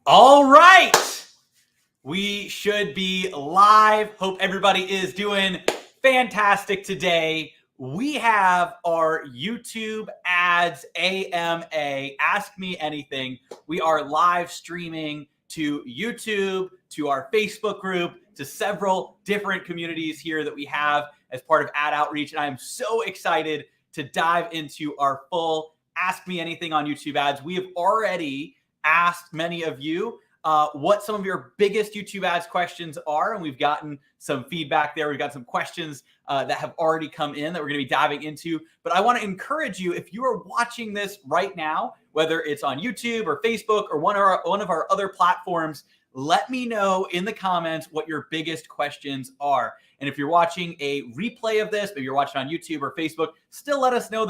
All right, we should be live. Hope everybody is doing fantastic today. We have our YouTube ads AMA, Ask Me Anything. We are live streaming to YouTube, to our Facebook group, to several different communities here that we have as part of ad outreach. And I am so excited to dive into our full Ask Me Anything on YouTube ads. We have already asked many of you what some of your biggest YouTube ads questions are, and we've gotten some feedback there. We've got some questions that have already come in that we're going to be diving into. But I want to encourage you, if you are watching this right now, whether it's on YouTube or Facebook or one of our other platforms, let me know in the comments what your biggest questions are. And if you're watching a replay of this, maybe you're watching on YouTube or Facebook, still let us know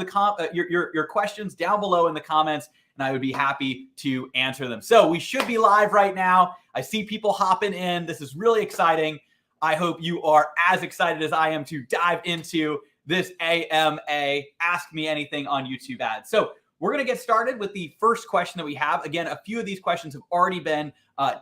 your questions down below in the comments, and I would be happy to answer them. So we should be live right now. I see people hopping in. This is really exciting. I hope you are as excited as I am to dive into this AMA, Ask Me Anything on YouTube ads. So we're going to get started with the first question that we have. Again, a few of these questions have already been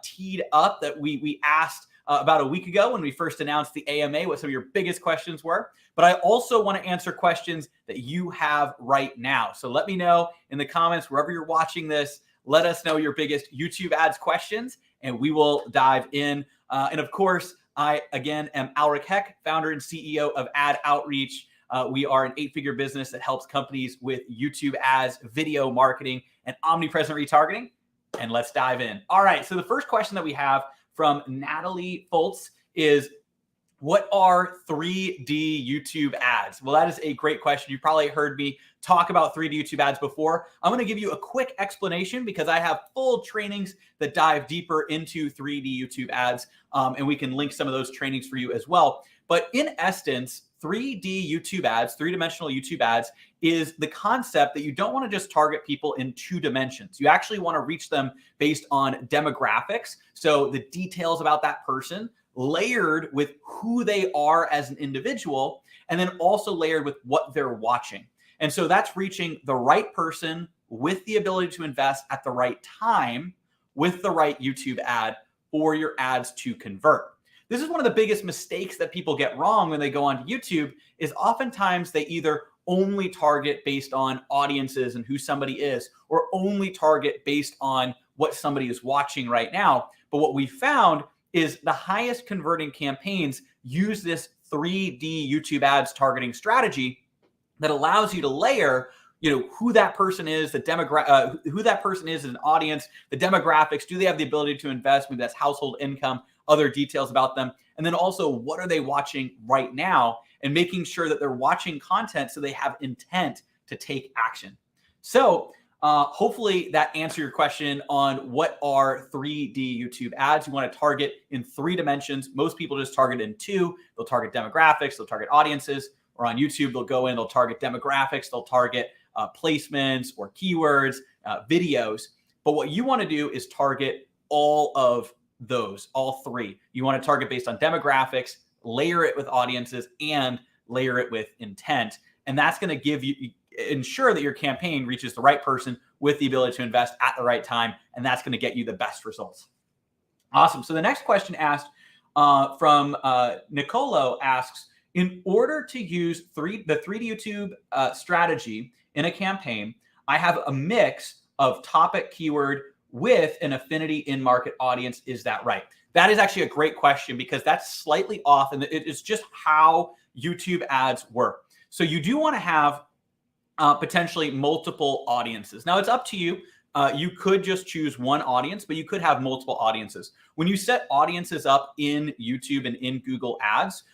teed up that we asked about a week ago when we first announced the AMA, what some of your biggest questions were. But I also want to answer questions that you have right now. So let me know in the comments, wherever you're watching this, let us know your biggest YouTube ads questions, and we will dive in. And of course, I, again, am Alric Heck, founder and CEO of Ad Outreach. We are an 8-figure business that helps companies with YouTube ads, video marketing, and omnipresent retargeting. And let's dive in. All right, so the first question that we have from Natalie Foltz is, what are 3D YouTube ads? Well, that is a great question. You probably heard me talk about 3D YouTube ads before. I'm going to give you a quick explanation because I have full trainings that dive deeper into 3D YouTube ads, and we can link some of those trainings for you as well. But in essence, 3D YouTube ads, three-dimensional YouTube ads, is the concept that you don't want to just target people in 2 dimensions. You actually want to reach them based on demographics. So the details about that person, layered with who they are as an individual, and then also layered with what they're watching. And so that's reaching the right person with the ability to invest at the right time with the right YouTube ad for your ads to convert. This is one of the biggest mistakes that people get wrong when they go onto YouTube, is oftentimes they either only target based on audiences and who somebody is, or only target based on what somebody is watching right now. But what we found is the highest converting campaigns use this 3D YouTube ads targeting strategy that allows you to layer, who that person is, who that person is as an audience, the demographics, do they have the ability to invest, maybe that's household income, other details about them, and then also what are they watching right now, and making sure that they're watching content so they have intent to take action. So hopefully that answered your question on what are 3D YouTube ads. You want to target in 3 dimensions. Most people just target in 2. They'll target demographics, they'll target audiences, or on YouTube, they'll go in, they'll target demographics, they'll target placements or keywords, videos. But what you want to do is target all of those, all 3. You want to target based on demographics, layer it with audiences, and layer it with intent. And that's going to ensure that your campaign reaches the right person with the ability to invest at the right time. And that's going to get you the best results. Awesome. So the next question asked from Nicolo asks, in order to use the 3D YouTube strategy in a campaign, I have a mix of topic keyword with an affinity in-market audience. Is that right? That is actually a great question because that's slightly off, and it is just how YouTube ads work. So you do want to have potentially multiple audiences. Now it's up to you. You could just choose one audience, but you could have multiple audiences. When you set audiences up in YouTube and in Google Ads,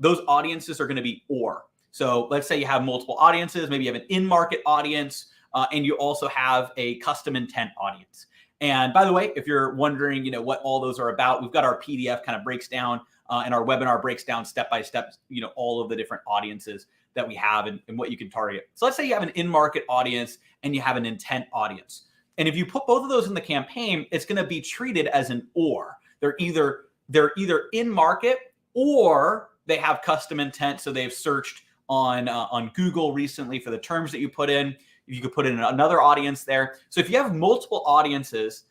those audiences are going to be or. So let's say you have multiple audiences. Maybe you have an in-market audience, and you also have a custom intent audience. And by the way, if you're wondering, what all those are about, we've got our PDF kind of breaks down, and our webinar breaks down step by step, all of the different audiences that we have and what you can target. So let's say you have an in-market audience and you have an intent audience. And if you put both of those in the campaign, it's going to be treated as an or. They're either in market or they have custom intent. So they've searched on Google recently for the terms that you put in. You could put in another audience there. So if you have multiple audiences,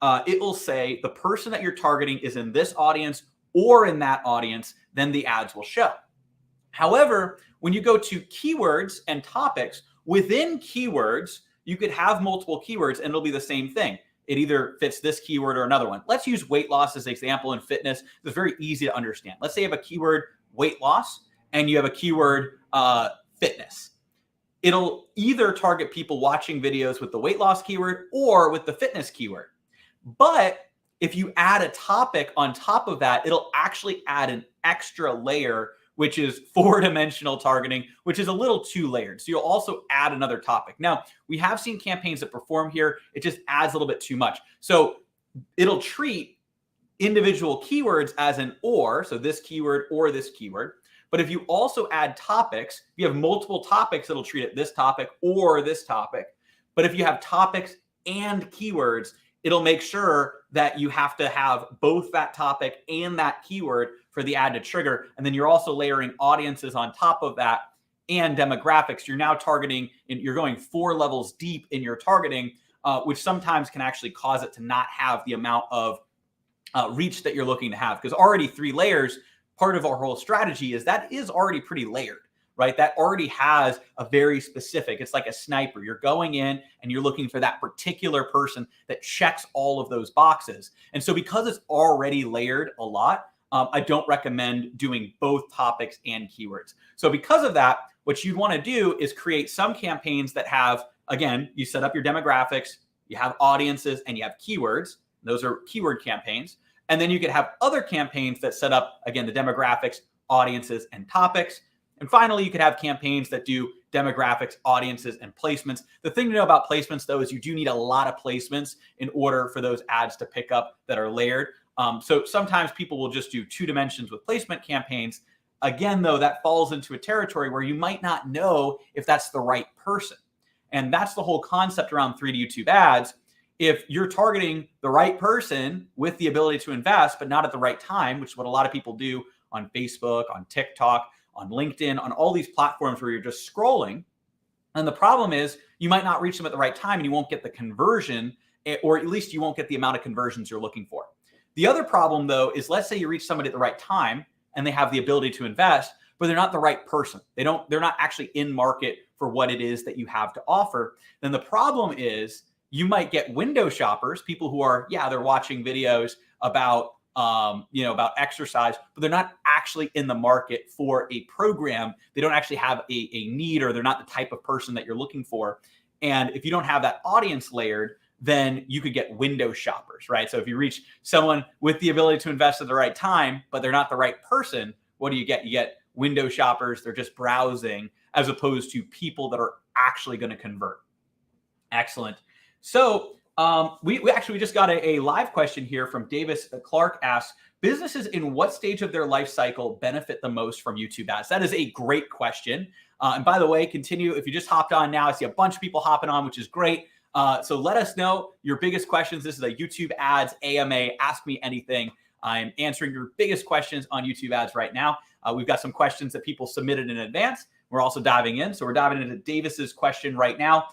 it will say the person that you're targeting is in this audience or in that audience, then the ads will show. However, when you go to keywords and topics, within keywords, you could have multiple keywords and it'll be the same thing. It either fits this keyword or another one. Let's use weight loss as an example in fitness. It's very easy to understand. Let's say you have a keyword weight loss and you have a keyword fitness. It'll either target people watching videos with the weight loss keyword or with the fitness keyword. But if you add a topic on top of that, it'll actually add an extra layer, which is 4-dimensional targeting, which is a little too layered. So you'll also add another topic. Now, we have seen campaigns that perform here. It just adds a little bit too much. So it'll treat individual keywords as an or, so this keyword or this keyword. But if you also add topics, if you have multiple topics, it'll treat it this topic or this topic. But if you have topics and keywords, it'll make sure that you have to have both that topic and that keyword for the ad to trigger. And then you're also layering audiences on top of that and demographics. You're now targeting, and you're going 4 levels deep in your targeting, which sometimes can actually cause it to not have the amount of reach that you're looking to have. Because already 3 layers, part of our whole strategy is that is already pretty layered, right? That already has a very specific, it's like a sniper. You're going in and you're looking for that particular person that checks all of those boxes. And so because it's already layered a lot, I don't recommend doing both topics and keywords. So because of that, what you'd want to do is create some campaigns that have, again, you set up your demographics, you have audiences, and you have keywords. Those are keyword campaigns. And then you could have other campaigns that set up, again, the demographics, audiences, and topics. And finally, you could have campaigns that do demographics, audiences, and placements. The thing to know about placements, though, is you do need a lot of placements in order for those ads to pick up that are layered. So sometimes people will just do 2 dimensions with placement campaigns. Again, though, that falls into a territory where you might not know if that's the right person. And that's the whole concept around 3D YouTube ads. If you're targeting the right person with the ability to invest, but not at the right time, which is what a lot of people do on Facebook, on TikTok, on LinkedIn, on all these platforms where you're just scrolling. And the problem is you might not reach them at the right time and you won't get the conversion, or at least you won't get the amount of conversions you're looking for. The other problem, though, is let's say you reach somebody at the right time and they have the ability to invest, but they're not the right person. They're not actually in market for what it is that you have to offer. Then the problem is you might get window shoppers, people who are, they're watching videos about about exercise, but they're not actually in the market for a program. They don't actually have a need, or they're not the type of person that you're looking for. And if you don't have that audience layered, then you could get window shoppers, right? So if you reach someone with the ability to invest at the right time, but they're not the right person, what do you get? You get window shoppers. They're just browsing, as opposed to people that are actually going to convert. Excellent. So we just got a live question here from Davis Clark. Asks, businesses in what stage of their life cycle benefit the most from YouTube ads? That is a great question. And by the way, continue. If you just hopped on now, I see a bunch of people hopping on, which is great. So let us know your biggest questions. This is a YouTube ads AMA. Ask me anything. I'm answering your biggest questions on YouTube ads right now. We've got some questions that people submitted in advance. We're also diving in. So we're diving into Davis's question right now.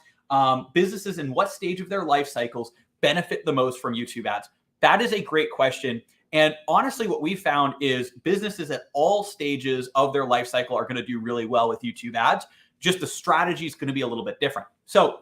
Businesses in what stage of their life cycles benefit the most from YouTube ads? That is a great question. And honestly, what we found is businesses at all stages of their life cycle are going to do really well with YouTube ads. Just the strategy is going to be a little bit different. So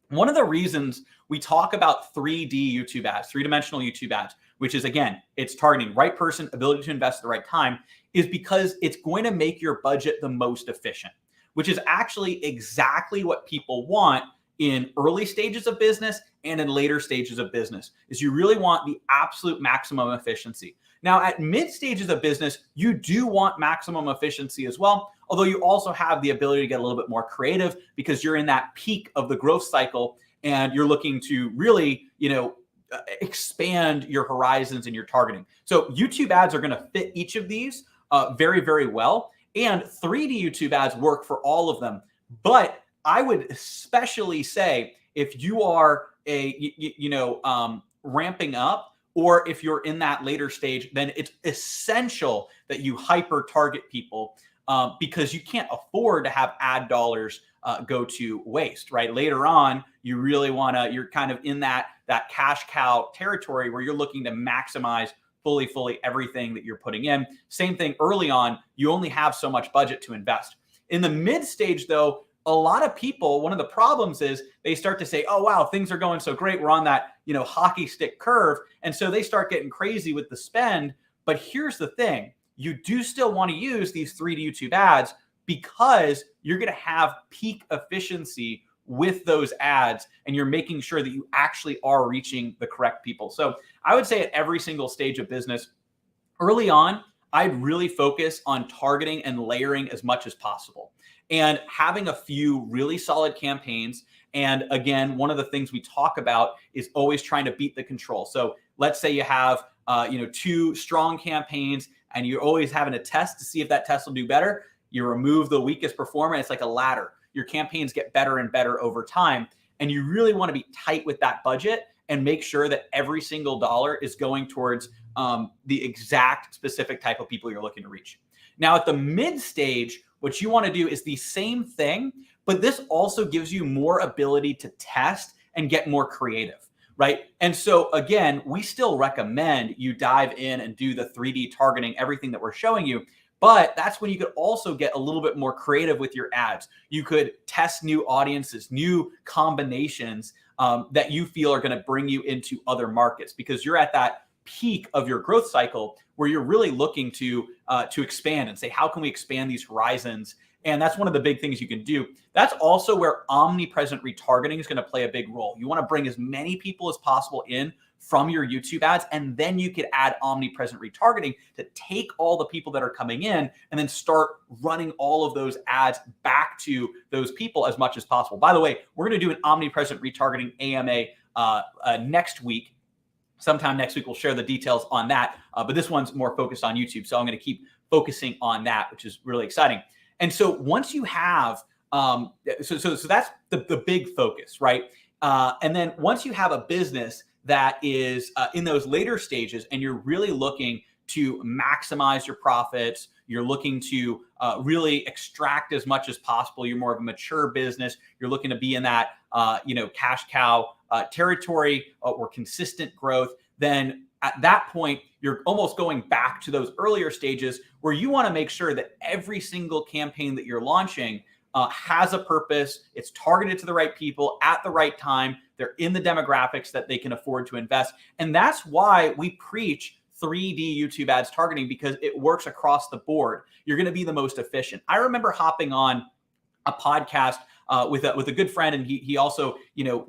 one of the reasons we talk about 3D YouTube ads, 3-dimensional YouTube ads, which is, again, it's targeting right person, ability to invest at the right time, is because it's going to make your budget the most efficient, which is actually exactly what people want in early stages of business and in later stages of business. Is you really want the absolute maximum efficiency. Now, at mid stages of business, you do want maximum efficiency as well, although you also have the ability to get a little bit more creative because you're in that peak of the growth cycle and you're looking to really, expand your horizons and your targeting. So YouTube ads are going to fit each of these very, very well. And 3D YouTube ads work for all of them. But I would especially say if you are ramping up, or if you're in that later stage, then it's essential that you hyper target people because you can't afford to have ad dollars go to waste, right? Later on, you really want to, you're kind of in that that cash cow territory where you're looking to maximize fully everything that you're putting in. Same thing early on, you only have so much budget to invest. In the mid stage though, a lot of people, one of the problems is they start to say, oh, wow, things are going so great. We're on that, hockey stick curve. And so they start getting crazy with the spend. But here's the thing. You do still want to use these 3D YouTube ads because you're going to have peak efficiency with those ads, and you're making sure that you actually are reaching the correct people. So I would say at every single stage of business, early on, I'd really focus on targeting and layering as much as possible and having a few really solid campaigns. And again, one of the things we talk about is always trying to beat the control. So let's say you have 2 strong campaigns and you're always having a test to see if that test will do better. You remove the weakest performer. It's like a ladder. Your campaigns get better and better over time. And you really want to be tight with that budget and make sure that every single dollar is going towards the exact specific type of people you're looking to reach. Now at the mid stage, what you want to do is the same thing, but this also gives you more ability to test and get more creative, right? And so again, we still recommend you dive in and do the 3D targeting, everything that we're showing you. But that's when you could also get a little bit more creative with your ads. You could test new audiences, new combinations that you feel are going to bring you into other markets, because you're at that peak of your growth cycle where you're really looking to expand and say, how can we expand these horizons? And that's one of the big things you can do. That's also where omnipresent retargeting is going to play a big role. You want to bring as many people as possible in from your YouTube ads, and then you could add omnipresent retargeting to take all the people that are coming in and then start running all of those ads back to those people as much as possible. By the way, we're going to do an omnipresent retargeting AMA next week. Sometime next week, we'll share the details on that. But this one's more focused on YouTube. So I'm going to keep focusing on that, which is really exciting. And so once you have, so that's the big focus, right? And then once you have a business that is in those later stages and you're really looking to maximize your profits, you're looking to really extract as much as possible, you're more of a mature business, you're looking to be in that cash cow territory or consistent growth, then at that point, you're almost going back to those earlier stages where you want to make sure that every single campaign that you're launching has a purpose. It's targeted to the right people at the right time. They're in the demographics that they can afford to invest. And that's why we preach 3D YouTube ads targeting, because it works across the board. You're going to be the most efficient. I remember hopping on a podcast with a good friend, and he also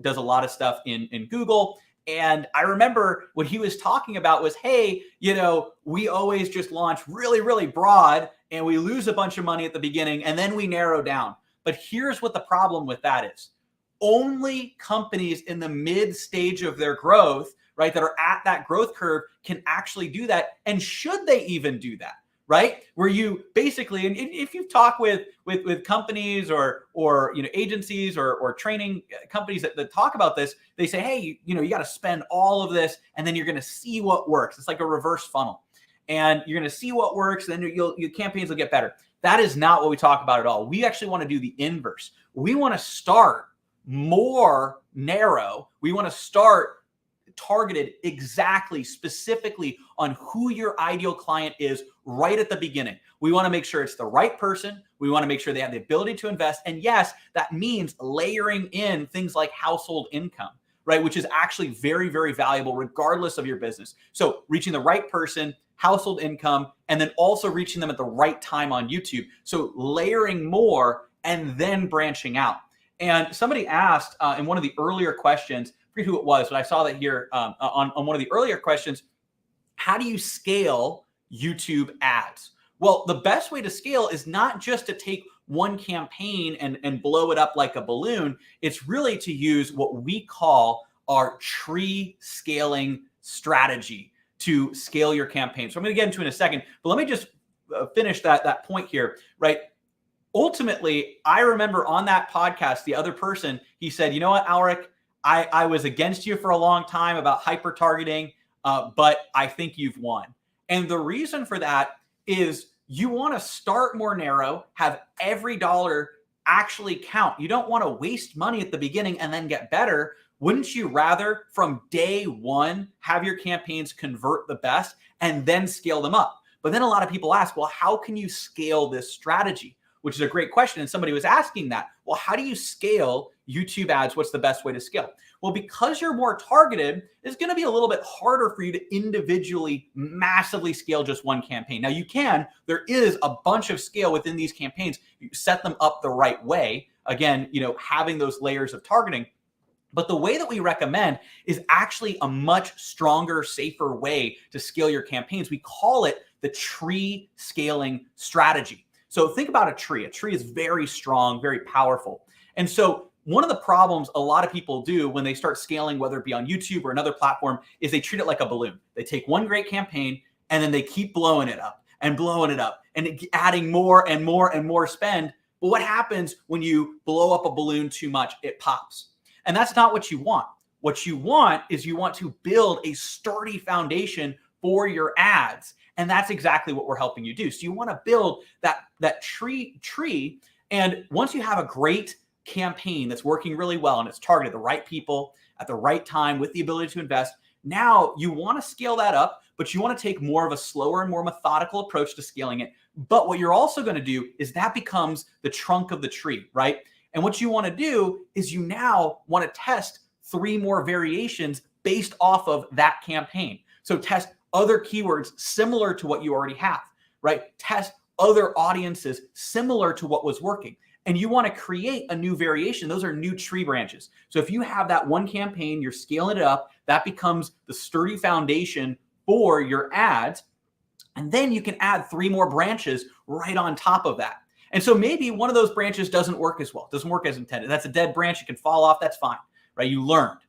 does a lot of stuff in Google. And I remember what he was talking about was, hey, we always just launch really broad and we lose a bunch of money at the beginning and then we narrow down. But here's what the problem with that is. Only companies in the mid stage of their growth, right, that are at that growth curve can actually do that. And should they even do that, right? Where you basically, and if you've talked with companies or agencies or training companies that talk about this, they say, hey, you got to spend all of this and then you're going to see what works. It's like a reverse funnel. And you're going to see what works, and then your campaigns will get better. That is not what we talk about at all. We actually want to do the inverse. We want to start more narrow. We want to start targeted exactly, specifically on who your ideal client is right at the beginning. We want to make sure it's the right person. We want to make sure they have the ability to invest. And yes, that means layering in things like household income, right? Which is actually very, very valuable regardless of your business. So reaching the right person, household income, and then also reaching them at the right time on YouTube. So layering more and then branching out. And somebody asked in one of the earlier questions, I forget who it was, but I saw that here on one of the earlier questions, how do you scale YouTube ads? Well, the best way to scale is not just to take one campaign and blow it up like a balloon. It's really to use what we call our tree scaling strategy to scale your campaign. So I'm going to get into it in a second, but let me just finish that point here, right? Ultimately, I remember on that podcast, the other person, he said, you know what, Alric, I was against you for a long time about hyper targeting, but I think you've won. And the reason for that is you want to start more narrow, have every dollar actually count. You don't want to waste money at the beginning and then get better. Wouldn't you rather from day one have your campaigns convert the best and then scale them up? But then a lot of people ask, well, how can you scale this strategy? Which is a great question. And somebody was asking that. Well, how do you scale YouTube ads? What's the best way to scale? Well, because you're more targeted, it's going to be a little bit harder for you to individually massively scale just one campaign. Now you can, there is a bunch of scale within these campaigns. You set them up the right way. Again, having those layers of targeting. But the way that we recommend is actually a much stronger, safer way to scale your campaigns. We call it the tree scaling strategy. So think about a tree. A tree is very strong, very powerful. And so one of the problems a lot of people do when they start scaling, whether it be on YouTube or another platform, is they treat it like a balloon. They take one great campaign and then they keep blowing it up and adding more and more and more spend. But what happens when you blow up a balloon too much? It pops. And that's not what you want. What you want is you want to build a sturdy foundation for your ads. And that's exactly what we're helping you do. So you want to build that tree. And once you have a great campaign that's working really well and it's targeted the right people at the right time with the ability to invest, now you want to scale that up, but you want to take more of a slower and more methodical approach to scaling it. But what you're also going to do is that becomes the trunk of the tree, right? And what you want to do is you now want to test 3 more variations based off of that campaign. So test other keywords similar to what you already have, right? Test other audiences similar to what was working. And you want to create a new variation. Those are new tree branches. So if you have that one campaign, you're scaling it up, that becomes the sturdy foundation for your ads. And then you can add 3 more branches right on top of that. And so maybe one of those branches doesn't work as well, doesn't work as intended. That's a dead branch. It can fall off. That's fine, right? You learned.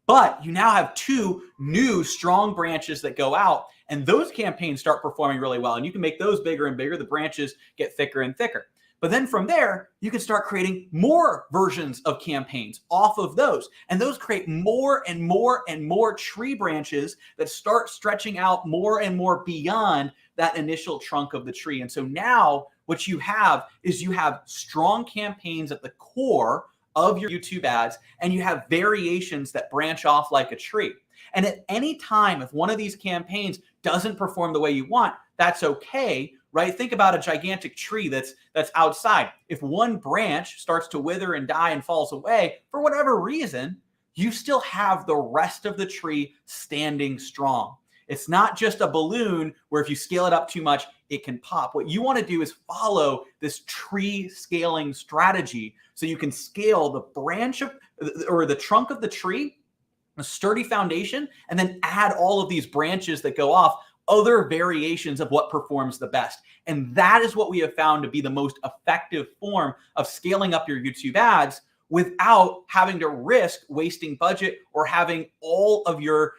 But you now have 2 new strong branches that go out, and those campaigns start performing really well. And you can make those bigger and bigger. The branches get thicker and thicker. But then from there, you can start creating more versions of campaigns off of those. And those create more and more and more tree branches that start stretching out more and more beyond that initial trunk of the tree. And so now what you have is you have strong campaigns at the core of your YouTube ads, and you have variations that branch off like a tree. And at any time, if one of these campaigns doesn't perform the way you want, that's okay, right? Think about a gigantic tree that's outside. If one branch starts to wither and die and falls away for whatever reason, you still have the rest of the tree standing strong. It's not just a balloon where if you scale it up too much, it can pop. What you want to do is follow this tree scaling strategy so you can scale the branch of, or the trunk of the tree, a sturdy foundation, and then add all of these branches that go off, other variations of what performs the best. And that is what we have found to be the most effective form of scaling up your YouTube ads without having to risk wasting budget or having all of your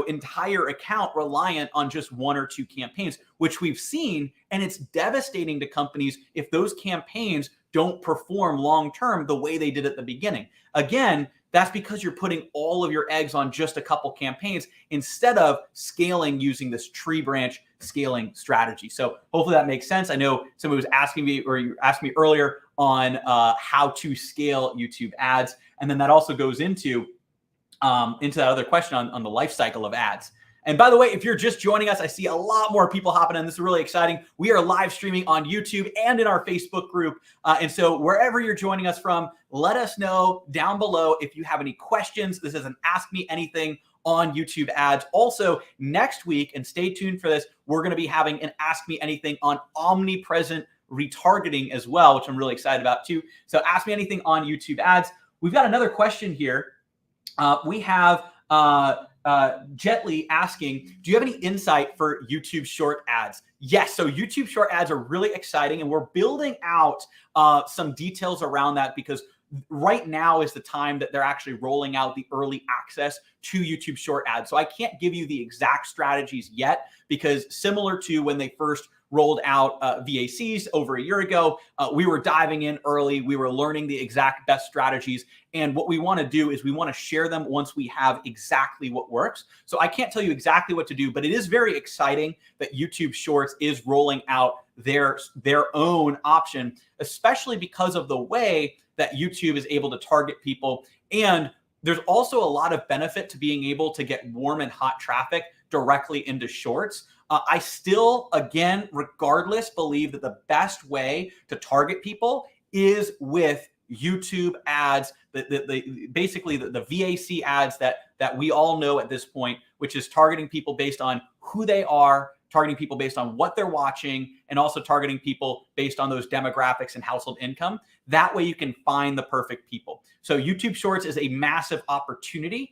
entire account reliant on just 1 or 2 campaigns, which we've seen. And it's devastating to companies if those campaigns don't perform long-term the way they did at the beginning. Again, that's because you're putting all of your eggs on just a couple campaigns instead of scaling using this tree branch scaling strategy. So hopefully that makes sense. I know somebody was asking me, or you asked me earlier on how to scale YouTube ads. And then that also goes into that other question on the life cycle of ads. And by the way, if you're just joining us, I see a lot more people hopping in. This is really exciting. We are live streaming on YouTube and in our Facebook group. And so wherever you're joining us from, let us know down below if you have any questions. This is an Ask Me Anything on YouTube ads. Also, next week, and stay tuned for this, we're going to be having an Ask Me Anything on Omnipresent retargeting as well, which I'm really excited about too. So Ask Me Anything on YouTube ads. We've got another question here. We have Jetly asking, do you have any insight for YouTube short ads? Yes, so YouTube short ads are really exciting, and we're building out some details around that because right now is the time that they're actually rolling out the early access to YouTube short ads. So I can't give you the exact strategies yet because similar to when they first rolled out VACs over a year ago, we were diving in early. We were learning the exact best strategies. And what we want to do is we want to share them once we have exactly what works. So I can't tell you exactly what to do, but it is very exciting that YouTube Shorts is rolling out their own option, especially because of the way that YouTube is able to target people. And there's also a lot of benefit to being able to get warm and hot traffic directly into shorts. I still, again, regardless, believe that the best way to target people is with YouTube ads, basically the VAC ads that we all know at this point, which is targeting people based on who they are, targeting people based on what they're watching, and also targeting people based on those demographics and household income. That way you can find the perfect people. So YouTube Shorts is a massive opportunity,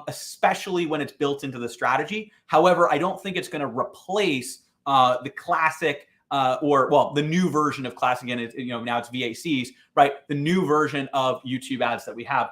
especially when it's built into the strategy. However, I don't think it's going to replace the classic the new version of classic. Again, now it's VACs, right? The new version of YouTube ads that we have.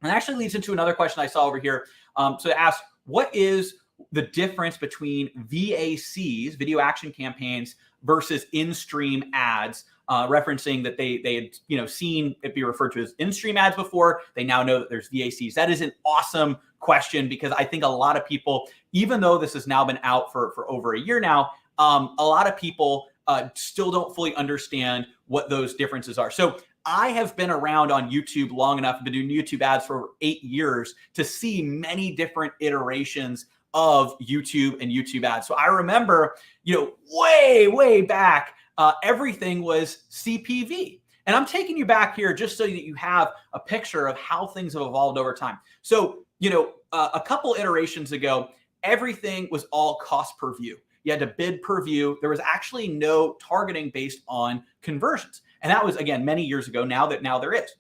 And that actually leads into another question I saw over here. So to ask, what is the difference between VACs, video action campaigns, versus in-stream ads, referencing that they had seen it be referred to as in-stream ads before. They now know that there's VACs. That is an awesome question, because I think a lot of people, even though this has now been out for over a year now, a lot of people still don't fully understand what those differences are. So I have been around on YouTube long enough, been doing YouTube ads for over 8 years, to see many different iterations of YouTube and YouTube ads. So I remember, way back, everything was CPV. And I'm taking you back here just so that you have a picture of how things have evolved over time. So, a couple iterations ago, everything was all cost per view. You had to bid per view. There was actually no targeting based on conversions. And that was, again, many years ago. Now there is.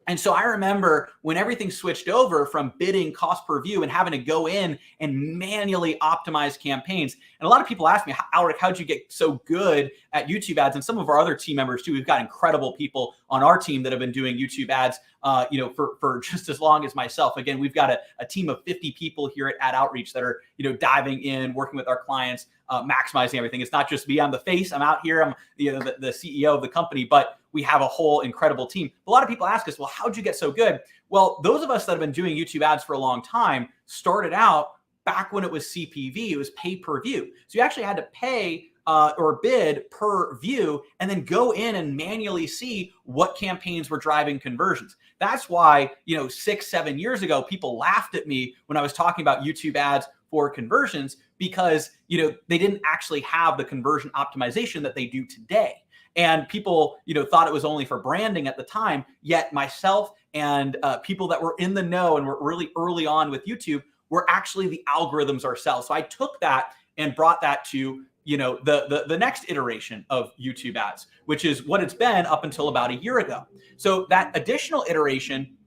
And so I remember when everything switched over from bidding cost per view and having to go in and manually optimize campaigns. And a lot of people ask me, Alric, how'd you get so good at YouTube ads? And some of our other team members too. We've got incredible people on our team that have been doing YouTube ads, for just as long as myself. Again, we've got a team of 50 people here at Outreach that are, diving in, working with our clients, maximizing everything. It's not just me. I'm the face. I'm out here. I'm the CEO of the company, but we have a whole incredible team. A lot of people ask us, well, how'd you get so good? Well, those of us that have been doing YouTube ads for a long time started out back when it was CPV. It was pay per view. So you actually had to pay or bid per view and then go in and manually see what campaigns were driving conversions. That's why, 6-7 years ago, people laughed at me when I was talking about YouTube ads for conversions, because, they didn't actually have the conversion optimization that they do today. And people, thought it was only for branding at the time. Yet myself and people that were in the know and were really early on with YouTube were actually the algorithms ourselves. So I took that and brought that to, the next iteration of YouTube ads, which is what it's been up until about a year ago. So that additional iteration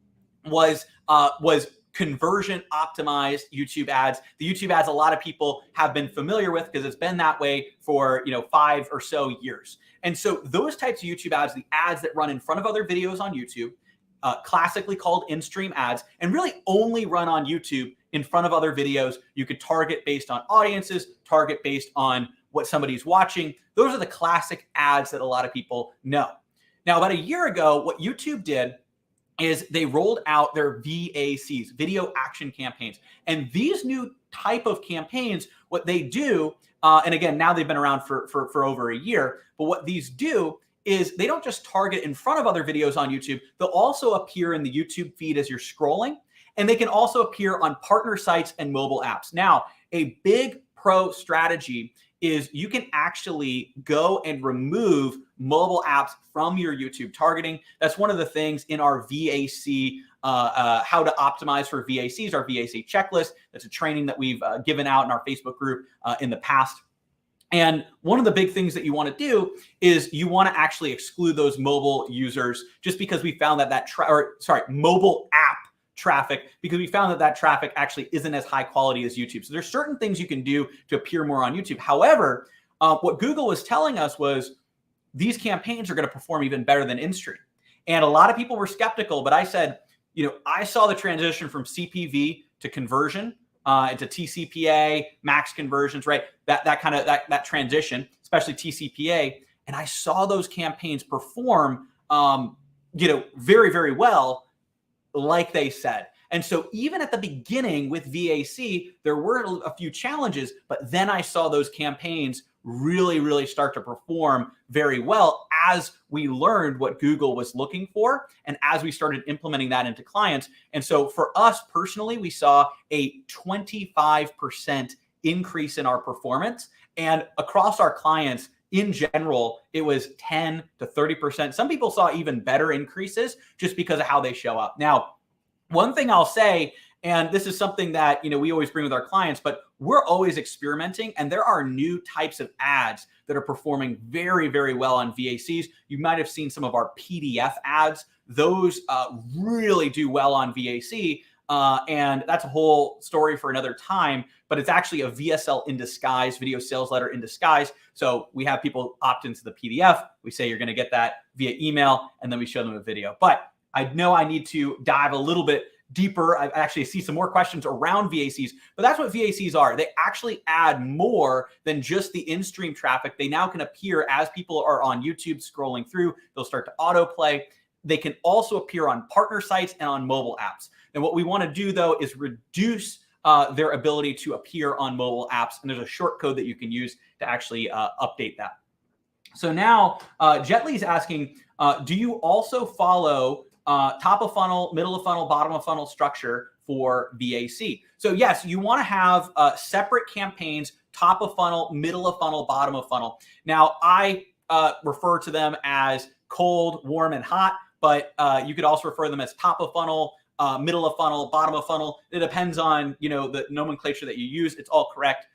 was conversion optimized YouTube ads. The YouTube ads a lot of people have been familiar with because it's been that way for 5 or so years. And so those types of YouTube ads, the ads that run in front of other videos on YouTube, classically called in-stream ads, and really only run on YouTube in front of other videos. You could target based on audiences, target based on what somebody's watching. Those are the classic ads that a lot of people know. Now, about a year ago, what YouTube did is they rolled out their VACs, video action campaigns. And these new type of campaigns, what they do, and again, now they've been around for over a year, but what these do is they don't just target in front of other videos on YouTube, they'll also appear in the YouTube feed as you're scrolling, and they can also appear on partner sites and mobile apps. Now, a big pro strategy is you can actually go and remove mobile apps from your YouTube targeting. That's one of the things in our VAC, how to optimize for VACs, our VAC checklist. That's a training that we've given out in our Facebook group in the past. And one of the big things that you want to do is you want to actually exclude those mobile users, just because we found that mobile app traffic, because we found that traffic actually isn't as high quality as YouTube. So there's certain things you can do to appear more on YouTube. However, what Google was telling us was these campaigns are going to perform even better than in-stream. And a lot of people were skeptical, but I said, I saw the transition from CPV to conversion into TCPA, max conversions, right? That transition, especially TCPA. And I saw those campaigns perform, very, very well, like they said. And so even at the beginning with VAC, there were a few challenges, but then I saw those campaigns really start to perform very well as we learned what Google was looking for and as we started implementing that into clients. And so for us personally, we saw a 25% increase in our performance. And across our clients, in general, it was 10 to 30%. Some people saw even better increases just because of how they show up. Now, one thing I'll say, and this is something that we always bring with our clients, but we're always experimenting, and there are new types of ads that are performing very well on VACs. You might have seen some of our PDF ads. Those really do well on VAC, and that's a whole story for another time, but it's actually a VSL in disguise, video sales letter in disguise. So we have people opt into the PDF. We say you're going to get that via email, and then we show them a video. But I know I need to dive a little bit deeper. I actually see some more questions around VACs, but that's what VACs are. They actually add more than just the in-stream traffic. They now can appear as people are on YouTube scrolling through. They'll start to autoplay. They can also appear on partner sites and on mobile apps. And what we want to do, though, is reduce their ability to appear on mobile apps. And there's a short code that you can use to actually update that. So now Jet Li's asking, do you also follow top of funnel, middle of funnel, bottom of funnel structure for VAC? So yes, you want to have separate campaigns, top of funnel, middle of funnel, bottom of funnel. Now I refer to them as cold, warm, and hot, but you could also refer to them as top of funnel, middle of funnel, bottom of funnel. It depends on the nomenclature that you use. It's all correct.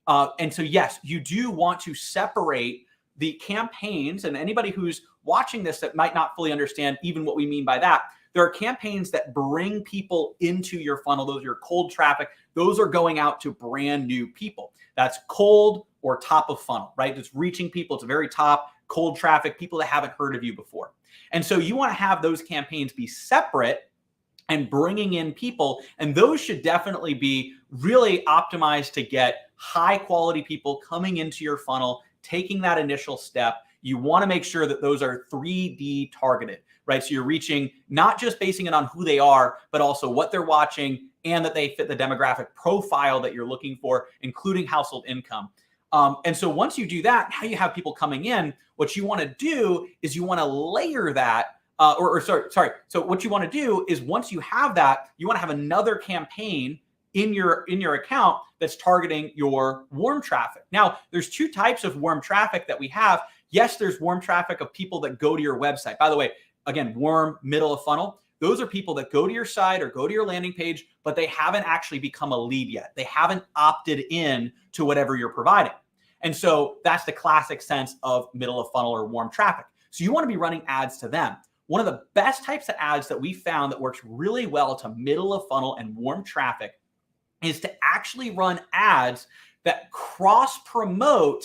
And so yes, you do want to separate the campaigns, and anybody who's watching this that might not fully understand even what we mean by that, there are campaigns that bring people into your funnel. Those are your cold traffic. Those are going out to brand new people. That's cold or top of funnel, right? It's reaching people. It's a very top cold traffic, people that haven't heard of you before. And so you want to have those campaigns be separate and bringing in people. And those should definitely be really optimized to get high quality people coming into your funnel, taking that initial step. You want to make sure that those are 3D targeted, right? So you're reaching, not just basing it on who they are, but also what they're watching and that they fit the demographic profile that you're looking for, including household income. And so once you do that, now you have people coming in. What you want to do is you want to layer that, So what you want to do is once you have that, you want to have another campaign in your account that's targeting your warm traffic. Now, there's two types of warm traffic that we have. Yes, there's warm traffic of people that go to your website. By the way, again, warm, middle of funnel. Those are people that go to your site or go to your landing page, but they haven't actually become a lead yet. They haven't opted in to whatever you're providing. And so that's the classic sense of middle of funnel or warm traffic. So you want to be running ads to them. One of the best types of ads that we found that works really well to middle of funnel and warm traffic is to actually run ads that cross promote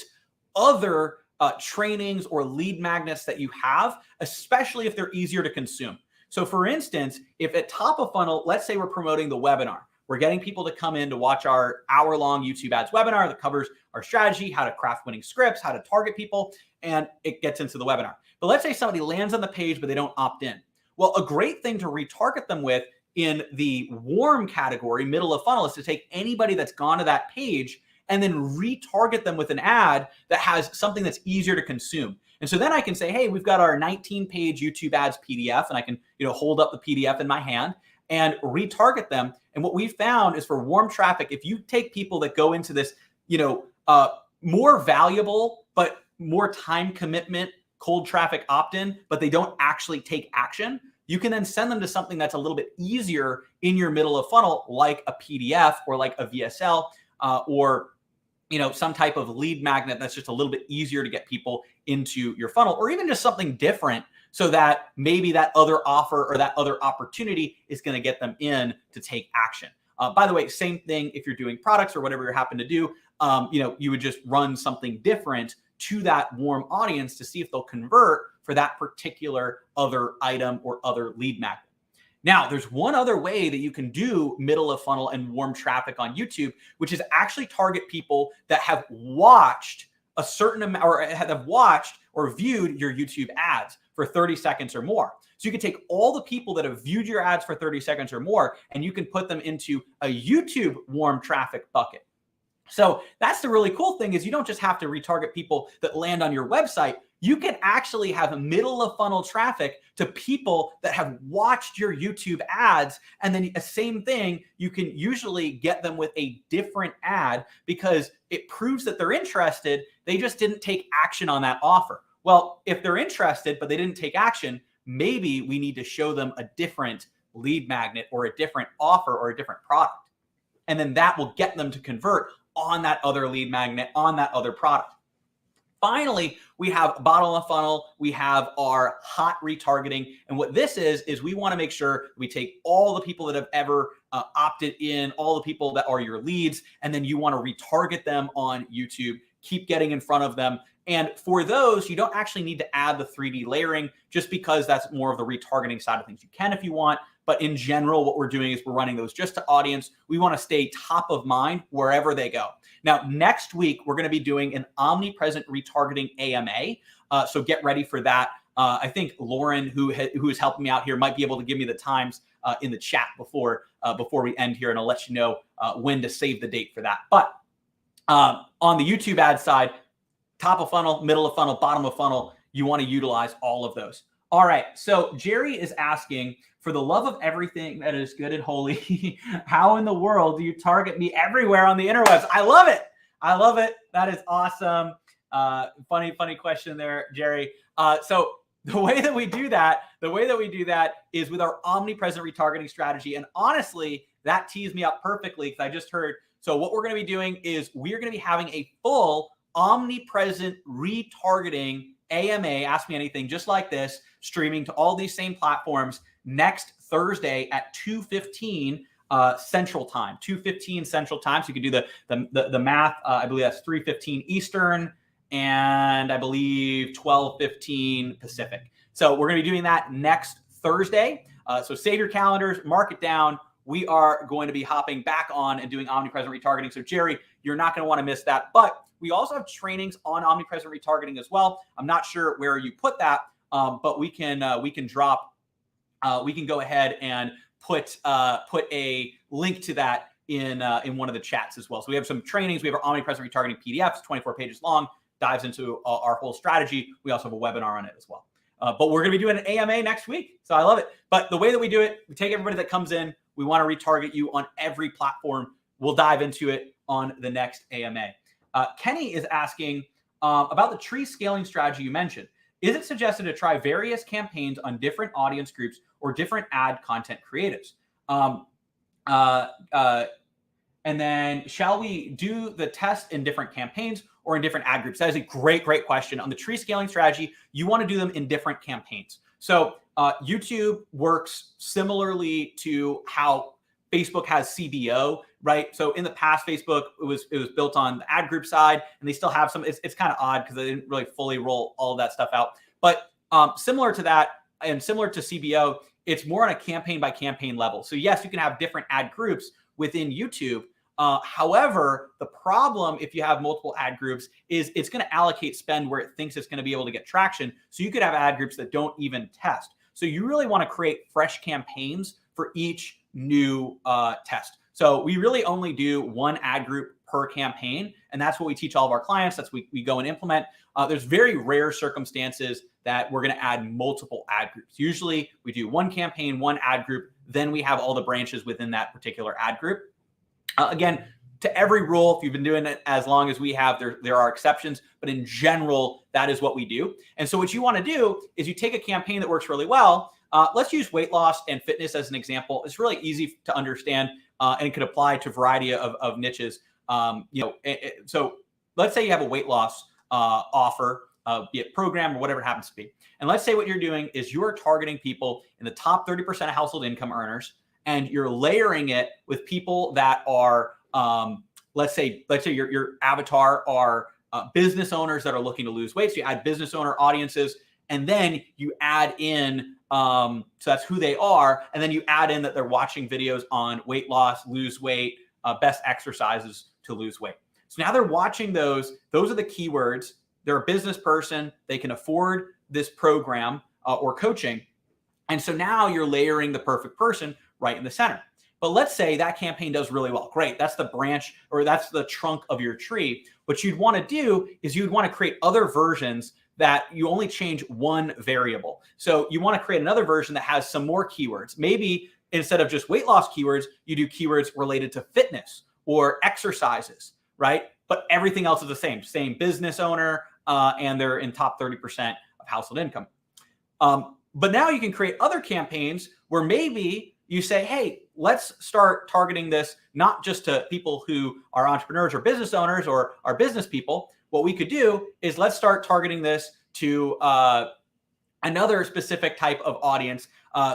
other trainings or lead magnets that you have, especially if they're easier to consume. So for instance, if at top of funnel, let's say we're promoting the webinar, we're getting people to come in to watch our hour-long YouTube ads webinar that covers our strategy, how to craft winning scripts, how to target people, and it gets into the webinar. But let's say somebody lands on the page, but they don't opt in. Well, a great thing to retarget them with in the warm category, middle of funnel, is to take anybody that's gone to that page and then retarget them with an ad that has something that's easier to consume. And so then I can say, hey, we've got our 19-page YouTube ads PDF, and I can hold up the PDF in my hand and retarget them. And what we found is for warm traffic, if you take people that go into this, more valuable but more time commitment cold traffic opt-in, but they don't actually take action, you can then send them to something that's a little bit easier in your middle of funnel, like a PDF or like a VSL or some type of lead magnet that's just a little bit easier to get people into your funnel, or even just something different so that maybe that other offer or that other opportunity is going to get them in to take action. By the way, same thing if you're doing products or whatever you happen to do, you would just run something different to that warm audience to see if they'll convert for that particular other item or other lead magnet. Now, there's one other way that you can do middle of funnel and warm traffic on YouTube, which is actually target people that have watched a certain amount or or viewed your YouTube ads for 30 seconds or more. So you can take all the people that have viewed your ads for 30 seconds or more, and you can put them into a YouTube warm traffic bucket. So that's the really cool thing, is you don't just have to retarget people that land on your website. You can actually have middle of funnel traffic to people that have watched your YouTube ads. And then the same thing, you can usually get them with a different ad because it proves that they're interested. They just didn't take action on that offer. Well, if they're interested, but they didn't take action, maybe we need to show them a different lead magnet or a different offer or a different product. And then that will get them to convert on that other lead magnet, on that other product. Finally, we have bottom of funnel. We have our hot retargeting. And what this is we want to make sure we take all the people that have ever opted in, all the people that are your leads, and then you want to retarget them on YouTube, keep getting in front of them. And for those, you don't actually need to add the 3D layering, just because that's more of the retargeting side of things. You can if you want, but in general, what we're doing is we're running those just to audience. We want to stay top of mind wherever they go. Now, next week, we're going to be doing an omnipresent retargeting AMA. So get ready for that. I think Lauren, who is helping me out here, might be able to give me the times in the chat before we end here, and I'll let you know when to save the date for that. But on the YouTube ad side, top of funnel, middle of funnel, bottom of funnel, you want to utilize all of those. All right, so Jerry is asking, for the love of everything that is good and holy, how in the world do you target me everywhere on the interwebs? I love it. I love it. That is awesome. Funny question there, Jerry. So the way that we do that is with our omnipresent retargeting strategy. And honestly, that tees me up perfectly, because I just heard. So what we're going to be doing is we're going to be having a full omnipresent retargeting AMA, Ask Me Anything, just like this, streaming to all these same platforms next Thursday at 2:15 Central Time, 2:15 Central Time. So you can do the math. I believe that's 3:15 Eastern, and I believe 12:15 Pacific. So we're going to be doing that next Thursday. So save your calendars, mark it down. We are going to be hopping back on and doing omnipresent retargeting. So Jerry, you're not going to want to miss that. But we also have trainings on omnipresent retargeting as well. I'm not sure where you put that, but we can drop. We can go ahead and put a link to that in one of the chats as well. So we have some trainings. We have our omnipresent retargeting PDFs, 24 pages long, dives into our whole strategy. We also have a webinar on it as well. But we're going to be doing an AMA next week, so I love it. But the way that we do it, we take everybody that comes in. We want to retarget you on every platform. We'll dive into it on the next AMA. Kenny is asking about the tree scaling strategy you mentioned. Is it suggested to try various campaigns on different audience groups or different ad content creatives? And then shall we do the test in different campaigns or in different ad groups? That is a great question. On the tree scaling strategy, you want to do them in different campaigns. So YouTube works similarly to how Facebook has CBO, right? So in the past, Facebook, it was built on the ad group side, and they still have some. It's kind of odd because they didn't really fully roll all of that stuff out. But similar to that, and similar to CBO, it's more on a campaign by campaign level. So yes, you can have different ad groups within YouTube. However, the problem if you have multiple ad groups is it's going to allocate spend where it thinks it's going to be able to get traction. So you could have ad groups that don't even test. So you really want to create fresh campaigns for each new test. So we really only do one ad group per campaign, and that's what we teach all of our clients. That's what we go and implement. There's very rare circumstances that we're going to add multiple ad groups. Usually we do one campaign, one ad group, then we have all the branches within that particular ad group. Again, to every rule, if you've been doing it as long as we have, there are exceptions, but in general, that is what we do. And so what you want to do is you take a campaign that works really well. Let's use weight loss and fitness as an example. It's really easy to understand, and it could apply to a variety of niches. So let's say you have a weight loss offer, be it program or whatever it happens to be. And let's say what you're doing is you're targeting people in the top 30% of household income earners, and you're layering it with people that are, let's say your avatar are business owners that are looking to lose weight. So you add business owner audiences, and then you add in, so that's who they are. And then you add in that they're watching videos on weight loss, lose weight, best exercises to lose weight. So now they're watching those. Those are the keywords. they're a business person, they can afford this program or coaching. And so now you're layering the perfect person right in the center. But let's say that campaign does really well. Great. That's the branch, or that's the trunk of your tree. What you'd want to do is you'd want to create other versions that you only change one variable. So you want to create another version that has some more keywords. Maybe instead of just weight loss keywords, you do keywords related to fitness or exercises, right? But everything else is the same business owner, and they're in top 30% of household income. But now you can create other campaigns where maybe you say, hey, let's start targeting this not just to people who are entrepreneurs or business owners or are business people. What we could do is let's start targeting this to another specific type of audience.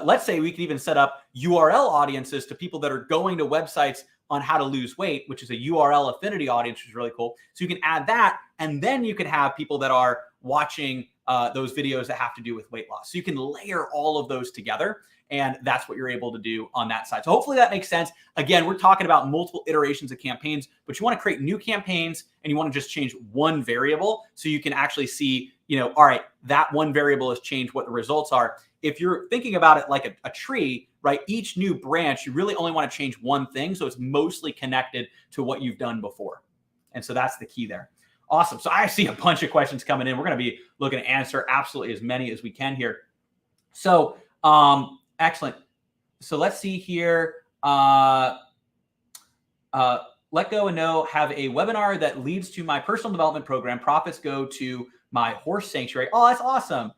Let's say we could even set up URL audiences to people that are going to websites on how to lose weight, which is a URL affinity audience, which is really cool. So you can add that, and then you can have people that are watching those videos that have to do with weight loss. So you can layer all of those together, and that's what you're able to do on that side. So hopefully that makes sense. Again, we're talking about multiple iterations of campaigns, but you want to create new campaigns and you want to just change one variable so you can actually see, all right, that one variable has changed what the results are. If you're thinking about it like a tree, right, each new branch, you really only want to change one thing. So it's mostly connected to what you've done before. And so that's the key there. Awesome. So I see a bunch of questions coming in. We're going to be looking to answer absolutely as many as we can here. So, excellent. So let's see here. Let Go and Know have a webinar that leads to my personal development program. Profits go to my horse sanctuary. Oh, that's awesome.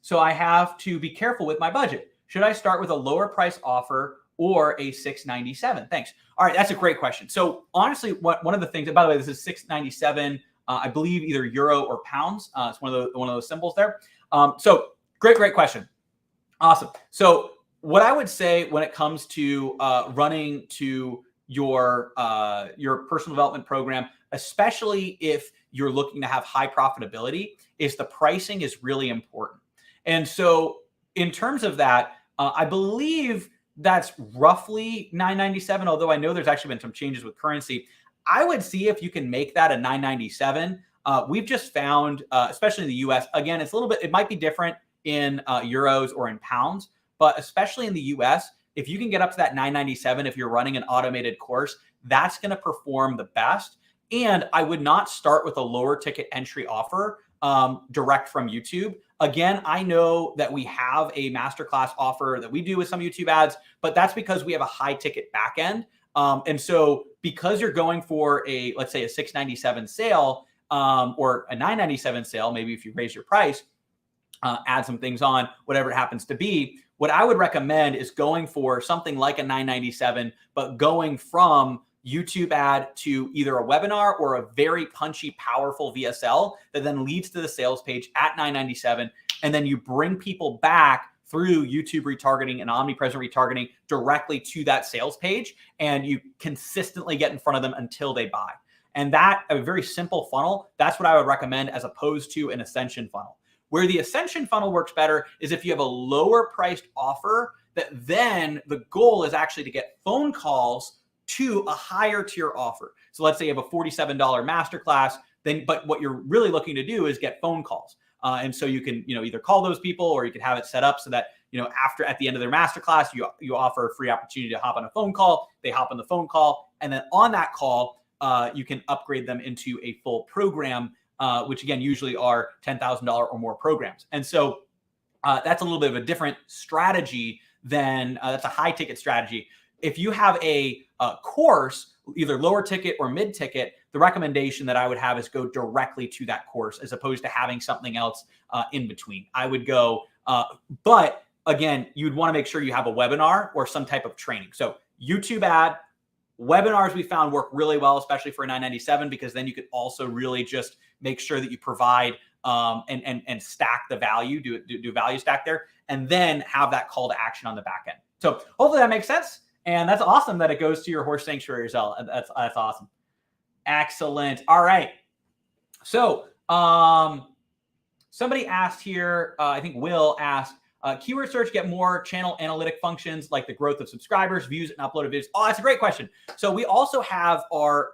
So I have to be careful with my budget. Should I start with a lower price offer or a $697? Thanks. All right, that's a great question. So honestly, one of the things, and by the way, this is $697, I believe either euro or pounds. It's one of those symbols there. So great question. Awesome. So what I would say when it comes to running to your personal development program, especially if you're looking to have high profitability, is the pricing is really important. And so in terms of that, I believe that's roughly $997, although I know there's actually been some changes with currency. I would see if you can make that a $997. We've just found, especially in the US, again, it's a little bit, it might be different in euros or in pounds, but especially in the US, if you can get up to that $997, if you're running an automated course, that's going to perform the best. And I would not start with a lower ticket entry offer direct from YouTube. Again, I know that we have a masterclass offer that we do with some YouTube ads, but that's because we have a high ticket back end. And so because you're going for let's say a $697 sale or a $997 sale, maybe if you raise your price, add some things on, whatever it happens to be, what I would recommend is going for something like a $997, but going from YouTube ad to either a webinar or a very punchy, powerful VSL that then leads to the sales page at $997. And then you bring people back through YouTube retargeting and omnipresent retargeting directly to that sales page, and you consistently get in front of them until they buy. And that, a very simple funnel, that's what I would recommend as opposed to an ascension funnel. Where the ascension funnel works better is if you have a lower priced offer that then the goal is actually to get phone calls to a higher tier offer. So let's say you have a $47 masterclass, but what you're really looking to do is get phone calls. And so you can, either call those people or you can have it set up so that, at the end of their masterclass, you offer a free opportunity to hop on a phone call. They hop on the phone call. And then on that call, you can upgrade them into a full program, which again, usually are $10,000 or more programs. And so that's a little bit of a different strategy than that's a high ticket strategy. If you have a course, either lower ticket or mid ticket, the recommendation that I would have is go directly to that course as opposed to having something else in between. I would go, but again, you'd want to make sure you have a webinar or some type of training. So YouTube ad, webinars we found work really well, especially for a $997, because then you could also really just make sure that you provide and stack the value, do value stack there, and then have that call to action on the back end. So hopefully that makes sense. And that's awesome that it goes to your horse sanctuary as well. That's awesome. Excellent. All right. So somebody asked here, I think Will asked, Keyword search get more channel analytic functions like the growth of subscribers, views, and uploaded videos. Oh, that's a great question. So we also have our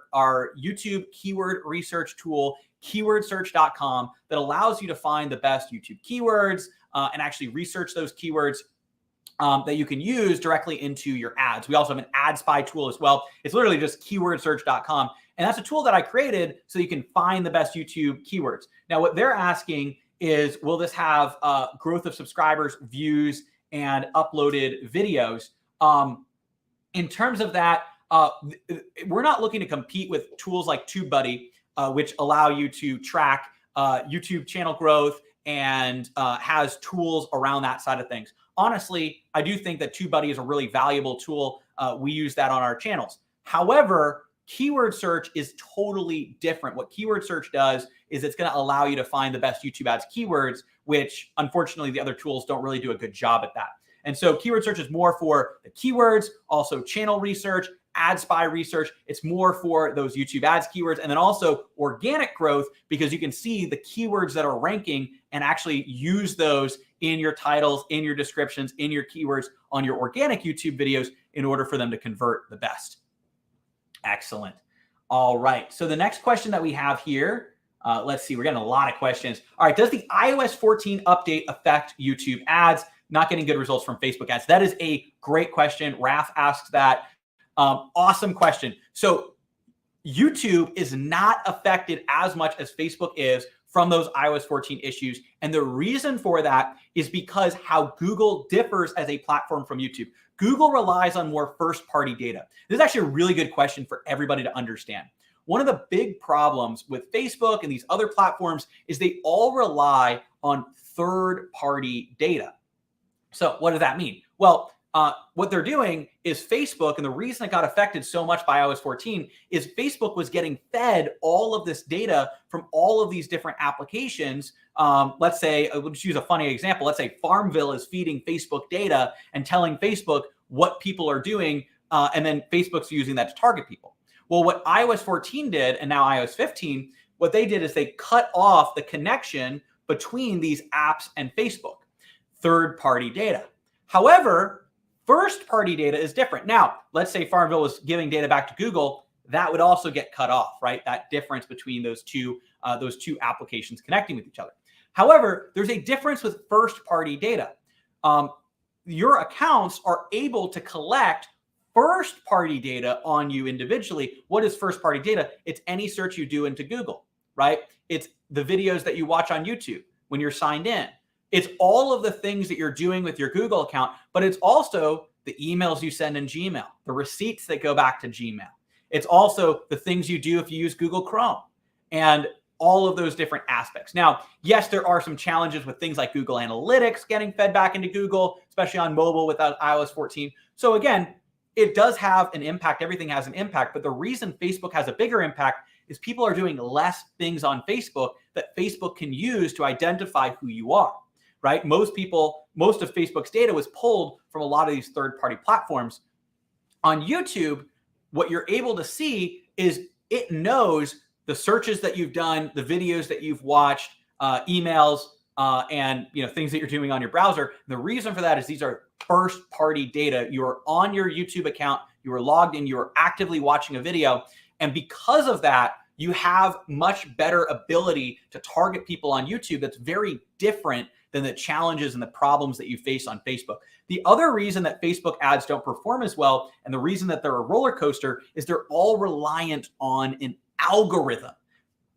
YouTube keyword research tool, keywordsearch.com, that allows you to find the best YouTube keywords and actually research those keywords that you can use directly into your ads. We also have an ad spy tool as well. It's literally just keywordsearch.com. And that's a tool that I created so you can find the best YouTube keywords. Now, what they're asking is, will this have growth of subscribers, views, and uploaded videos? In terms of that, we're not looking to compete with tools like TubeBuddy, which allow you to track YouTube channel growth and has tools around that side of things. Honestly, I do think that TubeBuddy is a really valuable tool. We use that on our channels. However, keyword search is totally different. What keyword search does is it's going to allow you to find the best YouTube ads keywords, which unfortunately the other tools don't really do a good job at that. And so keyword search is more for the keywords, also channel research, ad spy research. It's more for those YouTube ads keywords, and then also organic growth, because you can see the keywords that are ranking and actually use those in your titles, in your descriptions, in your keywords on your organic YouTube videos in order for them to convert the best. Excellent. All right. So the next question that we have here, let's see, we're getting a lot of questions. All right. Does the iOS 14 update affect YouTube ads? Not getting good results from Facebook ads. That is a great question. Raf asks that. Awesome question. So YouTube is not affected as much as Facebook is from those iOS 14 issues. And the reason for that is because how Google differs as a platform from YouTube. Google relies on more first-party data. This is actually a really good question for everybody to understand. One of the big problems with Facebook and these other platforms is they all rely on third-party data. So what does that mean? Well, what they're doing is Facebook, and the reason it got affected so much by iOS 14 is Facebook was getting fed all of this data from all of these different applications. Let's say, we'll just use a funny example. Let's say Farmville is feeding Facebook data and telling Facebook what people are doing, and then Facebook's using that to target people. Well, what iOS 14 did, and now iOS 15, what they did is they cut off the connection between these apps and Facebook, third-party data. However, first-party data is different. Now, let's say Farmville was giving data back to Google, that would also get cut off, right? That difference between those two applications connecting with each other. However, there's a difference with first-party data. Your accounts are able to collect first-party data on you individually. What is first-party data? It's any search you do into Google, right? It's the videos that you watch on YouTube when you're signed in. It's all of the things that you're doing with your Google account, but it's also the emails you send in Gmail, the receipts that go back to Gmail. It's also the things you do if you use Google Chrome, and all of those different aspects. Now, yes, there are some challenges with things like Google Analytics getting fed back into Google, especially on mobile without iOS 14. So again, it does have an impact. Everything has an impact, but the reason Facebook has a bigger impact is people are doing less things on Facebook that Facebook can use to identify who you are. Right? Most of Facebook's data was pulled from a lot of these third-party platforms. On YouTube, what you're able to see is it knows the searches that you've done, the videos that you've watched, emails, and things that you're doing on your browser. And the reason for that is these are first-party data. You are on your YouTube account, you are logged in, you are actively watching a video, and because of that, you have much better ability to target people on YouTube that's very different than the challenges and the problems that you face on Facebook. The other reason that Facebook ads don't perform as well, and the reason that they're a roller coaster, is they're all reliant on an algorithm,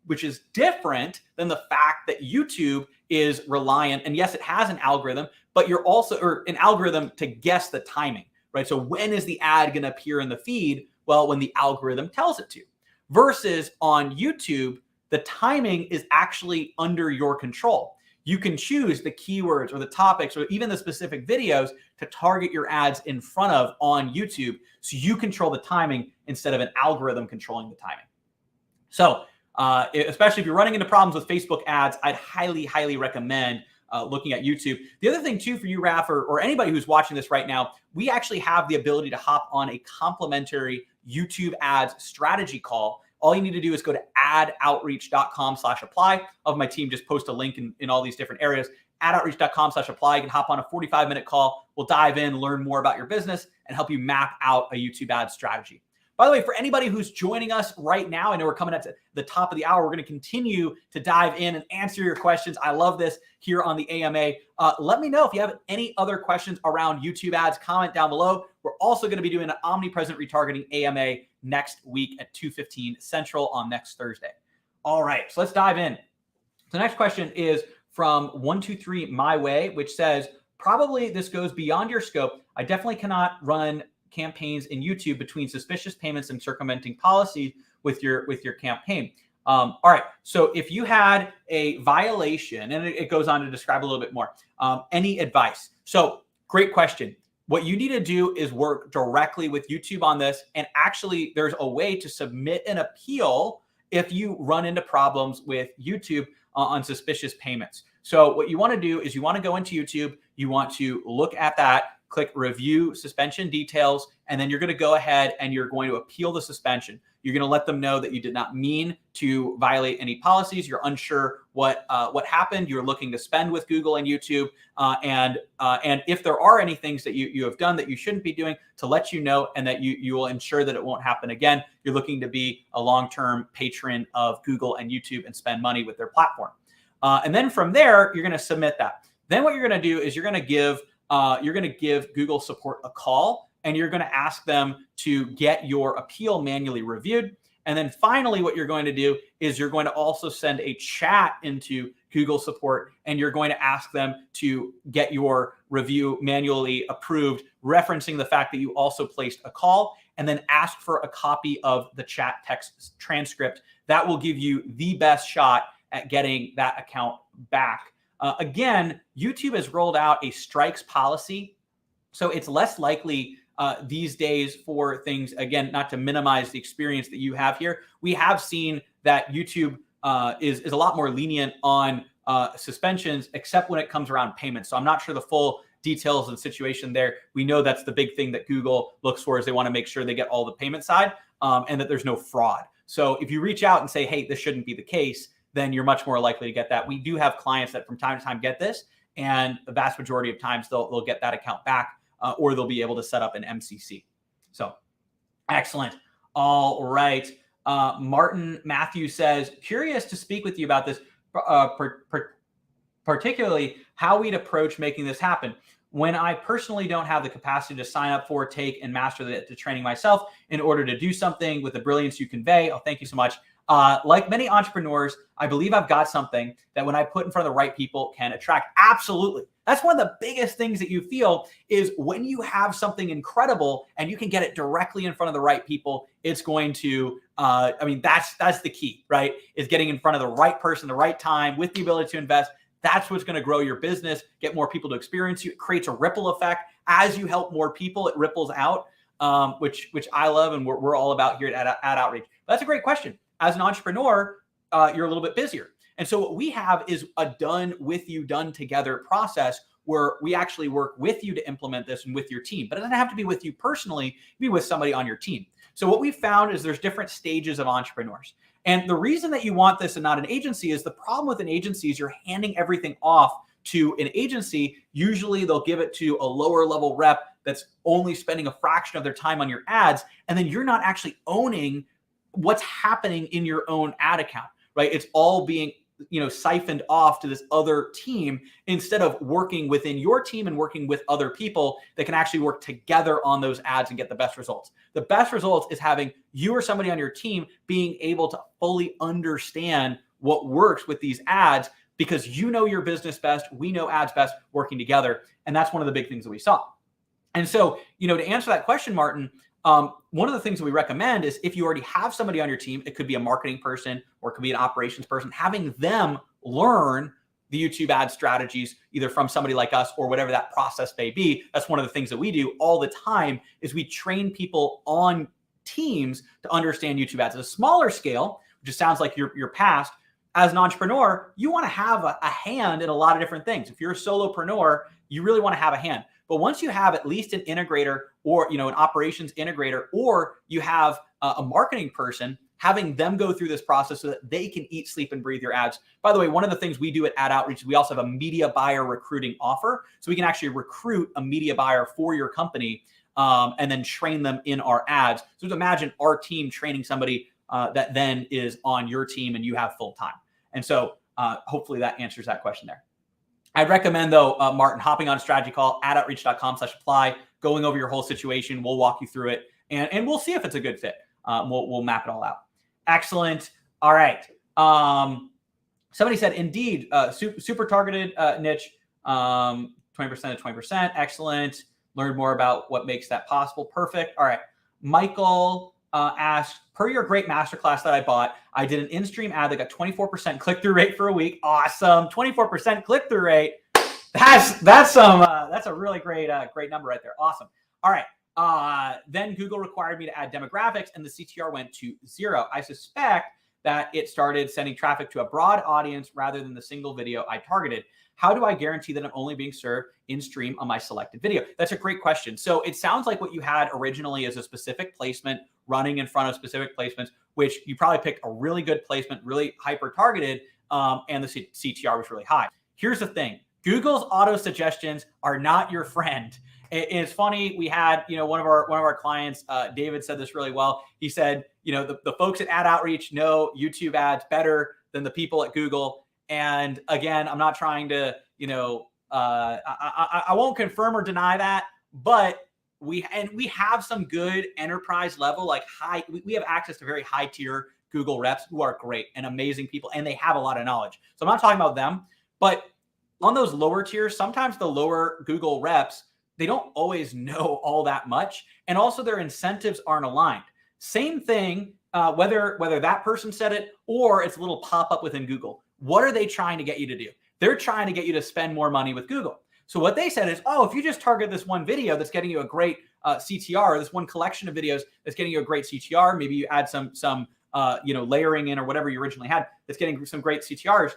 which is different than the fact that YouTube is reliant. And yes, it has an algorithm, but an algorithm to guess the timing, right? So when is the ad going to appear in the feed? Well, when the algorithm tells it to. Versus on YouTube, the timing is actually under your control. You can choose the keywords or the topics or even the specific videos to target your ads in front of on YouTube, so you control the timing instead of an algorithm controlling the timing. So especially if you're running into problems with Facebook ads, I'd highly, highly recommend looking at YouTube. The other thing too for you, Raf, or anybody who's watching this right now, we actually have the ability to hop on a complimentary YouTube ads strategy call. All you need to do is go to adoutreach.com/apply. I'll have my team just post a link in all these different areas. adoutreach.com/apply. You can hop on a 45-minute call. We'll dive in, learn more about your business, and help you map out a YouTube ad strategy. By the way, for anybody who's joining us right now, I know we're coming up to the top of the hour. We're going to continue to dive in and answer your questions. I love this here on the AMA. Let me know if you have any other questions around YouTube ads. Comment down below. We're also going to be doing an Omnipresent Retargeting AMA next week at 2:15 Central on next Thursday. All right, so let's dive in. The next question is from 123 My Way, which says, probably this goes beyond your scope. I definitely cannot run campaigns in YouTube between suspicious payments and circumventing policies with your campaign. All right. So if you had a violation, and it goes on to describe a little bit more, any advice? So great question. What you need to do is work directly with YouTube on this. And actually, there's a way to submit an appeal if you run into problems with YouTube on suspicious payments. So what you want to do is you want to go into YouTube. You want to look at that, click review suspension details, and then you're going to go ahead and you're going to appeal the suspension. You're going to let them know that you did not mean to violate any policies. You're unsure what happened. You're looking to spend with Google and YouTube, and if there are any things that you have done that you shouldn't be doing, to let you know, and that you will ensure that it won't happen again. You're looking to be a long-term patron of Google and YouTube and spend money with their platform. And then from there, you're going to submit that. Then what you're going to do is you're going to give Google support a call, and you're going to ask them to get your appeal manually reviewed. And then finally, what you're going to do is you're going to also send a chat into Google support, and you're going to ask them to get your review manually approved, referencing the fact that you also placed a call, and then ask for a copy of the chat text transcript. That will give you the best shot at getting that account back. Again, YouTube has rolled out a strikes policy, so it's less likely these days for things, again, not to minimize the experience that you have here. We have seen that YouTube is a lot more lenient on suspensions, except when it comes around payments. So I'm not sure the full details of the situation there. We know that's the big thing that Google looks for, is they want to make sure they get all the payment side, and that there's no fraud. So if you reach out and say, hey, this shouldn't be the case, then you're much more likely to get that. We do have clients that from time to time get this, and the vast majority of times they'll get that account back, or they'll be able to set up an MCC. So excellent. All right. Martin Matthews says, curious to speak with you about this, particularly how we'd approach making this happen. When I personally don't have the capacity to sign up for, take, and master the training myself in order to do something with the brilliance you convey. Oh, thank you so much. Like many entrepreneurs, I believe I've got something that when I put in front of the right people can attract. Absolutely. That's one of the biggest things that you feel, is when you have something incredible and you can get it directly in front of the right people, it's going to, that's the key, right? Is getting in front of the right person, the right time, with the ability to invest. That's what's going to grow your business, get more people to experience you. It creates a ripple effect. As you help more people, it ripples out, which I love, and we're all about here at Outreach. But that's a great question. As an entrepreneur, you're a little bit busier. And so what we have is a done with you, done together process, where we actually work with you to implement this and with your team. But it doesn't have to be with you personally, it can be with somebody on your team. So what we found is there's different stages of entrepreneurs. And the reason that you want this and not an agency is the problem with an agency is you're handing everything off to an agency. Usually they'll give it to a lower level rep that's only spending a fraction of their time on your ads. And then you're not actually owning what's happening in your own ad account, right? It's all being, siphoned off to this other team, instead of working within your team and working with other people that can actually work together on those ads and get the best results. The best results is having you or somebody on your team being able to fully understand what works with these ads, because you know your business best, we know ads best, working together. And that's one of the big things that we saw. And so, to answer that question, Martin, one of the things that we recommend is, if you already have somebody on your team, it could be a marketing person or it could be an operations person, having them learn the YouTube ad strategies, either from somebody like us or whatever that process may be. That's one of the things that we do all the time, is we train people on teams to understand YouTube ads at a smaller scale, which just sounds like your past. As an entrepreneur, you want to have a hand in a lot of different things. If you're a solopreneur, you really want to have a hand. But once you have at least an integrator, or an operations integrator, or you have a marketing person, having them go through this process so that they can eat, sleep, and breathe your ads. By the way, one of the things we do at Ad Outreach is we also have a media buyer recruiting offer. So we can actually recruit a media buyer for your company and then train them in our ads. So just imagine our team training somebody that then is on your team and you have full time. And so hopefully that answers that question there. I'd recommend, though, Martin, hopping on a strategy call, adoutreach.com/apply, going over your whole situation. We'll walk you through it, and we'll see if it's a good fit. We'll map it all out. Excellent. All right. Somebody said, indeed, super targeted niche, 20% to 20%. Excellent. Learn more about what makes that possible. Perfect. All right. Michael asked, per your great masterclass that I bought, I did an in-stream ad that got 24% click-through rate for a week. Awesome. 24% click-through rate. That's a really great number right there. Awesome. All right. Then Google required me to add demographics and the CTR went to 0. I suspect that it started sending traffic to a broad audience rather than the single video I targeted. How do I guarantee that I'm only being served in stream on my selected video? That's a great question. So it sounds like what you had originally is a specific placement running in front of specific placements, which you probably picked a really good placement, really hyper targeted, and the CTR was really high. Here's the thing. Google's auto suggestions are not your friend. It's funny. We had, one of our clients, David, said this really well. He said, the folks at Ad Outreach know YouTube ads better than the people at Google. And again, I'm not trying to, I won't confirm or deny that, but we have some good enterprise level, like we have access to very high tier Google reps who are great and amazing people, and they have a lot of knowledge. So I'm not talking about them, but on those lower tiers, sometimes the lower Google reps, they don't always know all that much. And also their incentives aren't aligned. Same thing, whether that person said it or it's a little pop-up within Google. What are they trying to get you to do? They're trying to get you to spend more money with Google. So what they said is, if you just target this one video that's getting you a great CTR, or this one collection of videos that's getting you a great CTR, maybe you add some layering in or whatever you originally had that's getting some great CTRs,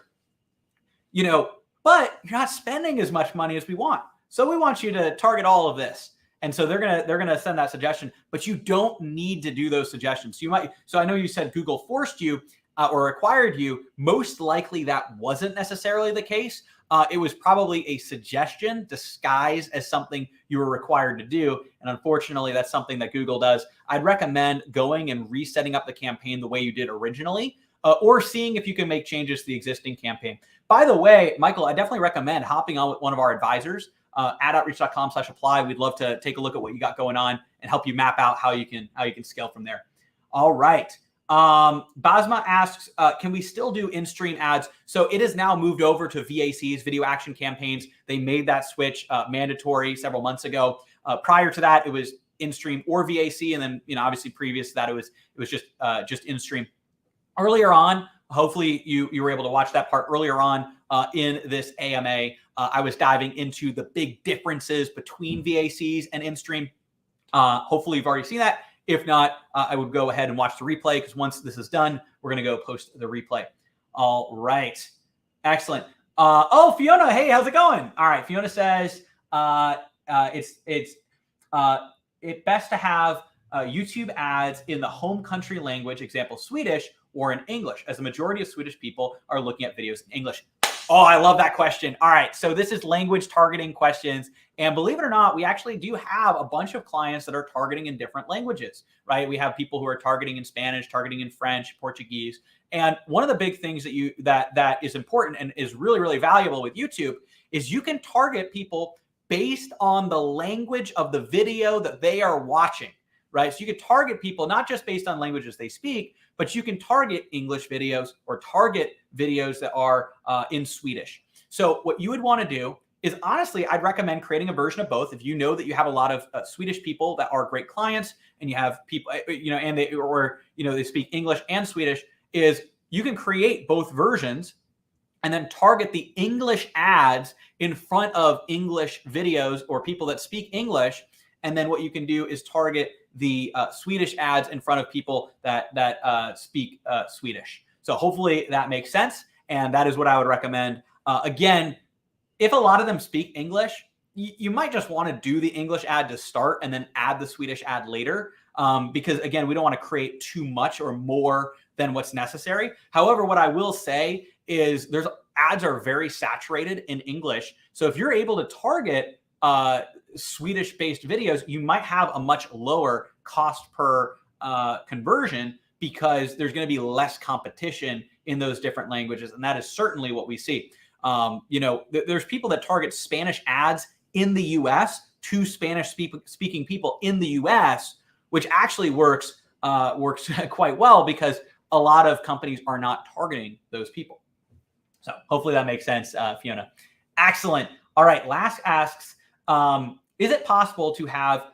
but you're not spending as much money as we want. So we want you to target all of this. And so they're gonna send that suggestion, but you don't need to do those suggestions. So I know you said Google forced you or required you. Most likely that wasn't necessarily the case. It was probably a suggestion disguised as something you were required to do. And unfortunately, that's something that Google does. I'd recommend going and resetting up the campaign the way you did originally, or seeing if you can make changes to the existing campaign. By the way, Michael, I definitely recommend hopping on with one of our advisors, adoutreach.com/apply. We'd love to take a look at what you got going on and help you map out how you can scale from there. All right. Basma asks, can we still do in-stream ads? So it has now moved over to VACs, video action campaigns. They made that switch mandatory several months ago. Prior to that, it was in-stream or VAC. And then, obviously previous to that, it was just in-stream. Earlier on, hopefully you were able to watch that part earlier on in this AMA. I was diving into the big differences between VACs and in-stream. Hopefully you've already seen that. If not, I would go ahead and watch the replay, because once this is done, we're going to go post the replay. All right. Excellent. Fiona, hey, how's it going? All right. Fiona says it's best to have YouTube ads in the home country language, example, Swedish, or in English, as the majority of Swedish people are looking at videos in English. Oh, I love that question. All right. So this is language targeting questions. And believe it or not, we actually do have a bunch of clients that are targeting in different languages, right? We have people who are targeting in Spanish, targeting in French, Portuguese. And one of the big things that is important and is really, really valuable with YouTube is you can target people based on the language of the video that they are watching, right? So you can target people not just based on languages they speak, but you can target English videos or target videos that are in Swedish. So what you would want to do is, honestly, I'd recommend creating a version of both. If you know that you have a lot of Swedish people that are great clients, and you have people, and they speak English and Swedish, is you can create both versions and then target the English ads in front of English videos or people that speak English. And then what you can do is target the Swedish ads in front of people that speak Swedish. So hopefully that makes sense. And that is what I would recommend. Again, if a lot of them speak English, you might just want to do the English ad to start and then add the Swedish ad later. because again, we don't want to create too much or more than what's necessary. However, what I will say is ads are very saturated in English. So if you're able to target Swedish-based videos, you might have a much lower cost per conversion because there's going to be less competition in those different languages. And that is certainly what we see. There's people that target Spanish ads in the US to Spanish speaking people in the US, which actually works quite well because a lot of companies are not targeting those people. So hopefully that makes sense, Fiona. Excellent. All right. Last asks, is it possible to have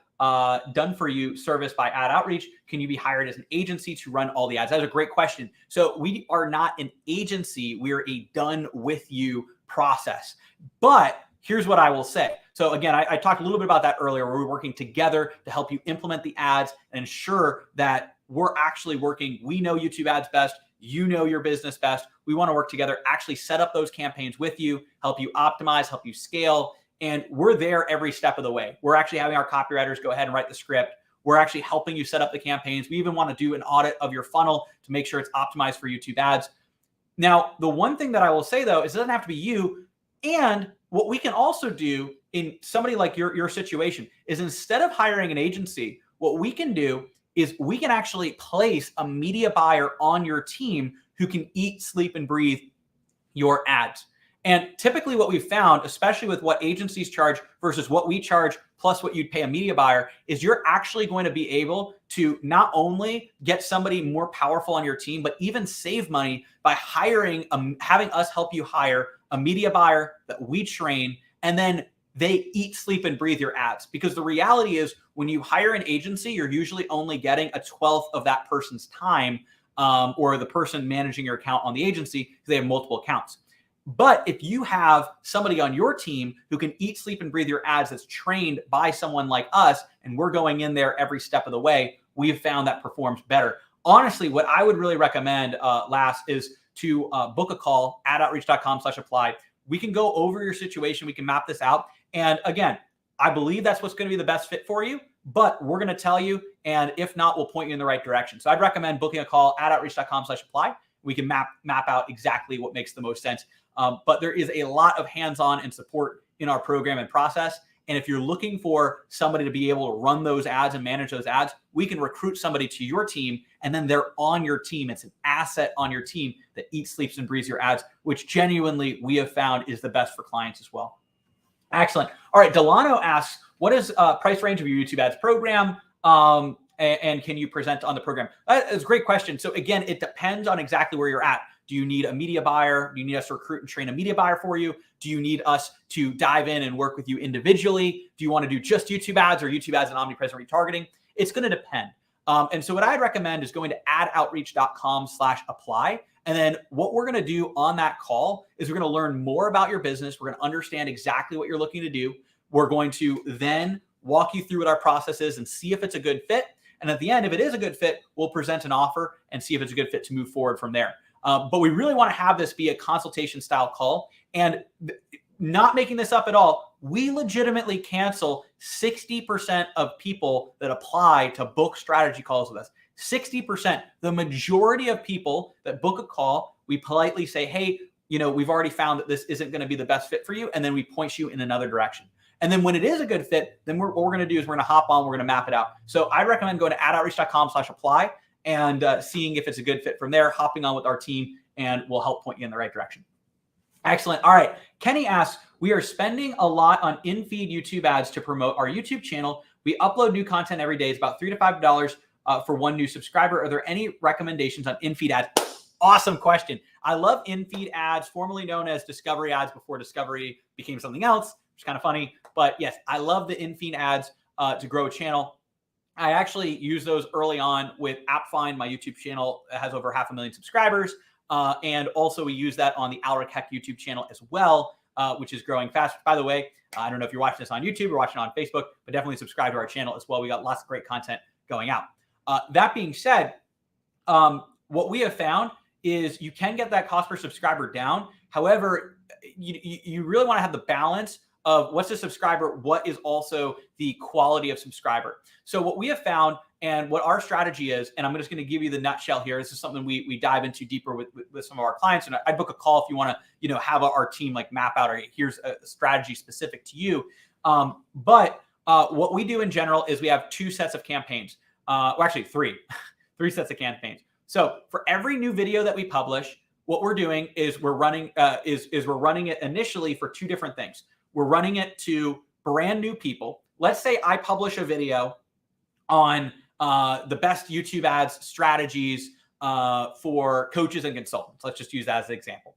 done for you service by ad outreach? Can you be hired as an agency to run all the ads? That's a great question. So we are not an agency. We're a done with you process. But here's what I will say. So again, I talked a little bit about that earlier, where we're working together to help you implement the ads and ensure that we're actually working. We know YouTube ads best. You know your business best. We want to work together, actually set up those campaigns with you, help you optimize, help you scale. And we're there every step of the way. We're actually having our copywriters go ahead and write the script. We're actually helping you set up the campaigns. We even want to do an audit of your funnel to make sure it's optimized for YouTube ads. Now, the one thing that I will say though, is it doesn't have to be you. And what we can also do in somebody like your situation is, instead of hiring an agency, what we can do is we can actually place a media buyer on your team who can eat, sleep, and breathe your ads. And typically what we've found, especially with what agencies charge versus what we charge, plus what you'd pay a media buyer, is you're actually going to be able to not only get somebody more powerful on your team, but even save money by having us help you hire a media buyer that we train, and then they eat, sleep, and breathe your ads. Because the reality is, when you hire an agency, you're usually only getting a 12th of that person's time, or the person managing your account on the agency, because they have multiple accounts. But if you have somebody on your team who can eat, sleep, and breathe your ads, that's trained by someone like us, and we're going in there every step of the way, we have found that performs better. Honestly, what I would really recommend last is to book a call at adoutreach.com/apply. We can go over your situation. We can map this out. And again, I believe that's what's going to be the best fit for you, but we're going to tell you. And if not, we'll point you in the right direction. So I'd recommend booking a call at adoutreach.com/apply. We can map out exactly what makes the most sense. But there is a lot of hands-on and support in our program and process. And if you're looking for somebody to be able to run those ads and manage those ads, we can recruit somebody to your team, and then they're on your team. It's an asset on your team that eats, sleeps, and breathes your ads, which genuinely we have found is the best for clients as well. Excellent. All right. Delano asks, what is price range of your YouTube ads program? And can you present on the program? That is a great question. So again, it depends on exactly where you're at. Do you need a media buyer? Do you need us to recruit and train a media buyer for you? Do you need us to dive in and work with you individually? Do you want to do just YouTube ads or YouTube ads and omnipresent retargeting? It's going to depend. And so what I'd recommend is going to adoutreach.com/apply. And then what we're going to do on that call is we're going to learn more about your business. We're going to understand exactly what you're looking to do. We're going to then walk you through what our process is and see if it's a good fit. And at the end, if it is a good fit, we'll present an offer and see if it's a good fit to move forward from there. But we really want to have this be a consultation style call, and not making this up at all. We legitimately cancel 60% of people that apply to book strategy calls with us. 60%, the majority of people that book a call, we politely say, hey, we've already found that this isn't going to be the best fit for you. And then we point you in another direction. And then when it is a good fit, then what we're going to do is we're going to hop on, we're going to map it out. So I recommend going to adoutreach.com/apply and seeing if it's a good fit from there, hopping on with our team, and we'll help point you in the right direction. Excellent. All right. Kenny asks, we are spending a lot on in-feed YouTube ads to promote our YouTube channel. We upload new content every day. It's about $3 to $5 for one new subscriber. Are there any recommendations on in-feed ads? Awesome question. I love in-feed ads, formerly known as discovery ads before discovery became something else, which is kind of funny. But yes, I love the in-feed ads to grow a channel. I actually use those early on with AppFind. My YouTube channel has over 500,000 subscribers. And also we use that on the Alric Heck YouTube channel as well, which is growing fast. By the way, I don't know if you're watching this on YouTube or watching on Facebook, but definitely subscribe to our channel as well. We got lots of great content going out. That being said, what we have found is you can get that cost per subscriber down. However, you really want to have the balance of what's the subscriber, what is also the quality of subscriber. So what we have found And what our strategy is, and I'm just going to give you the nutshell here. This is something we dive into deeper with some of our clients. And I'd book a call if you want to, have our team like map out, or here's a strategy specific to you. But what we do in general is we have 2 sets of campaigns. Well, actually 3, 3 sets of campaigns. So for every new video that we publish, what we're doing is we're running we're running it initially for 2 different things. We're running it to brand new people. Let's say I publish a video on the best YouTube ads strategies for coaches and consultants. Let's just use that as an example.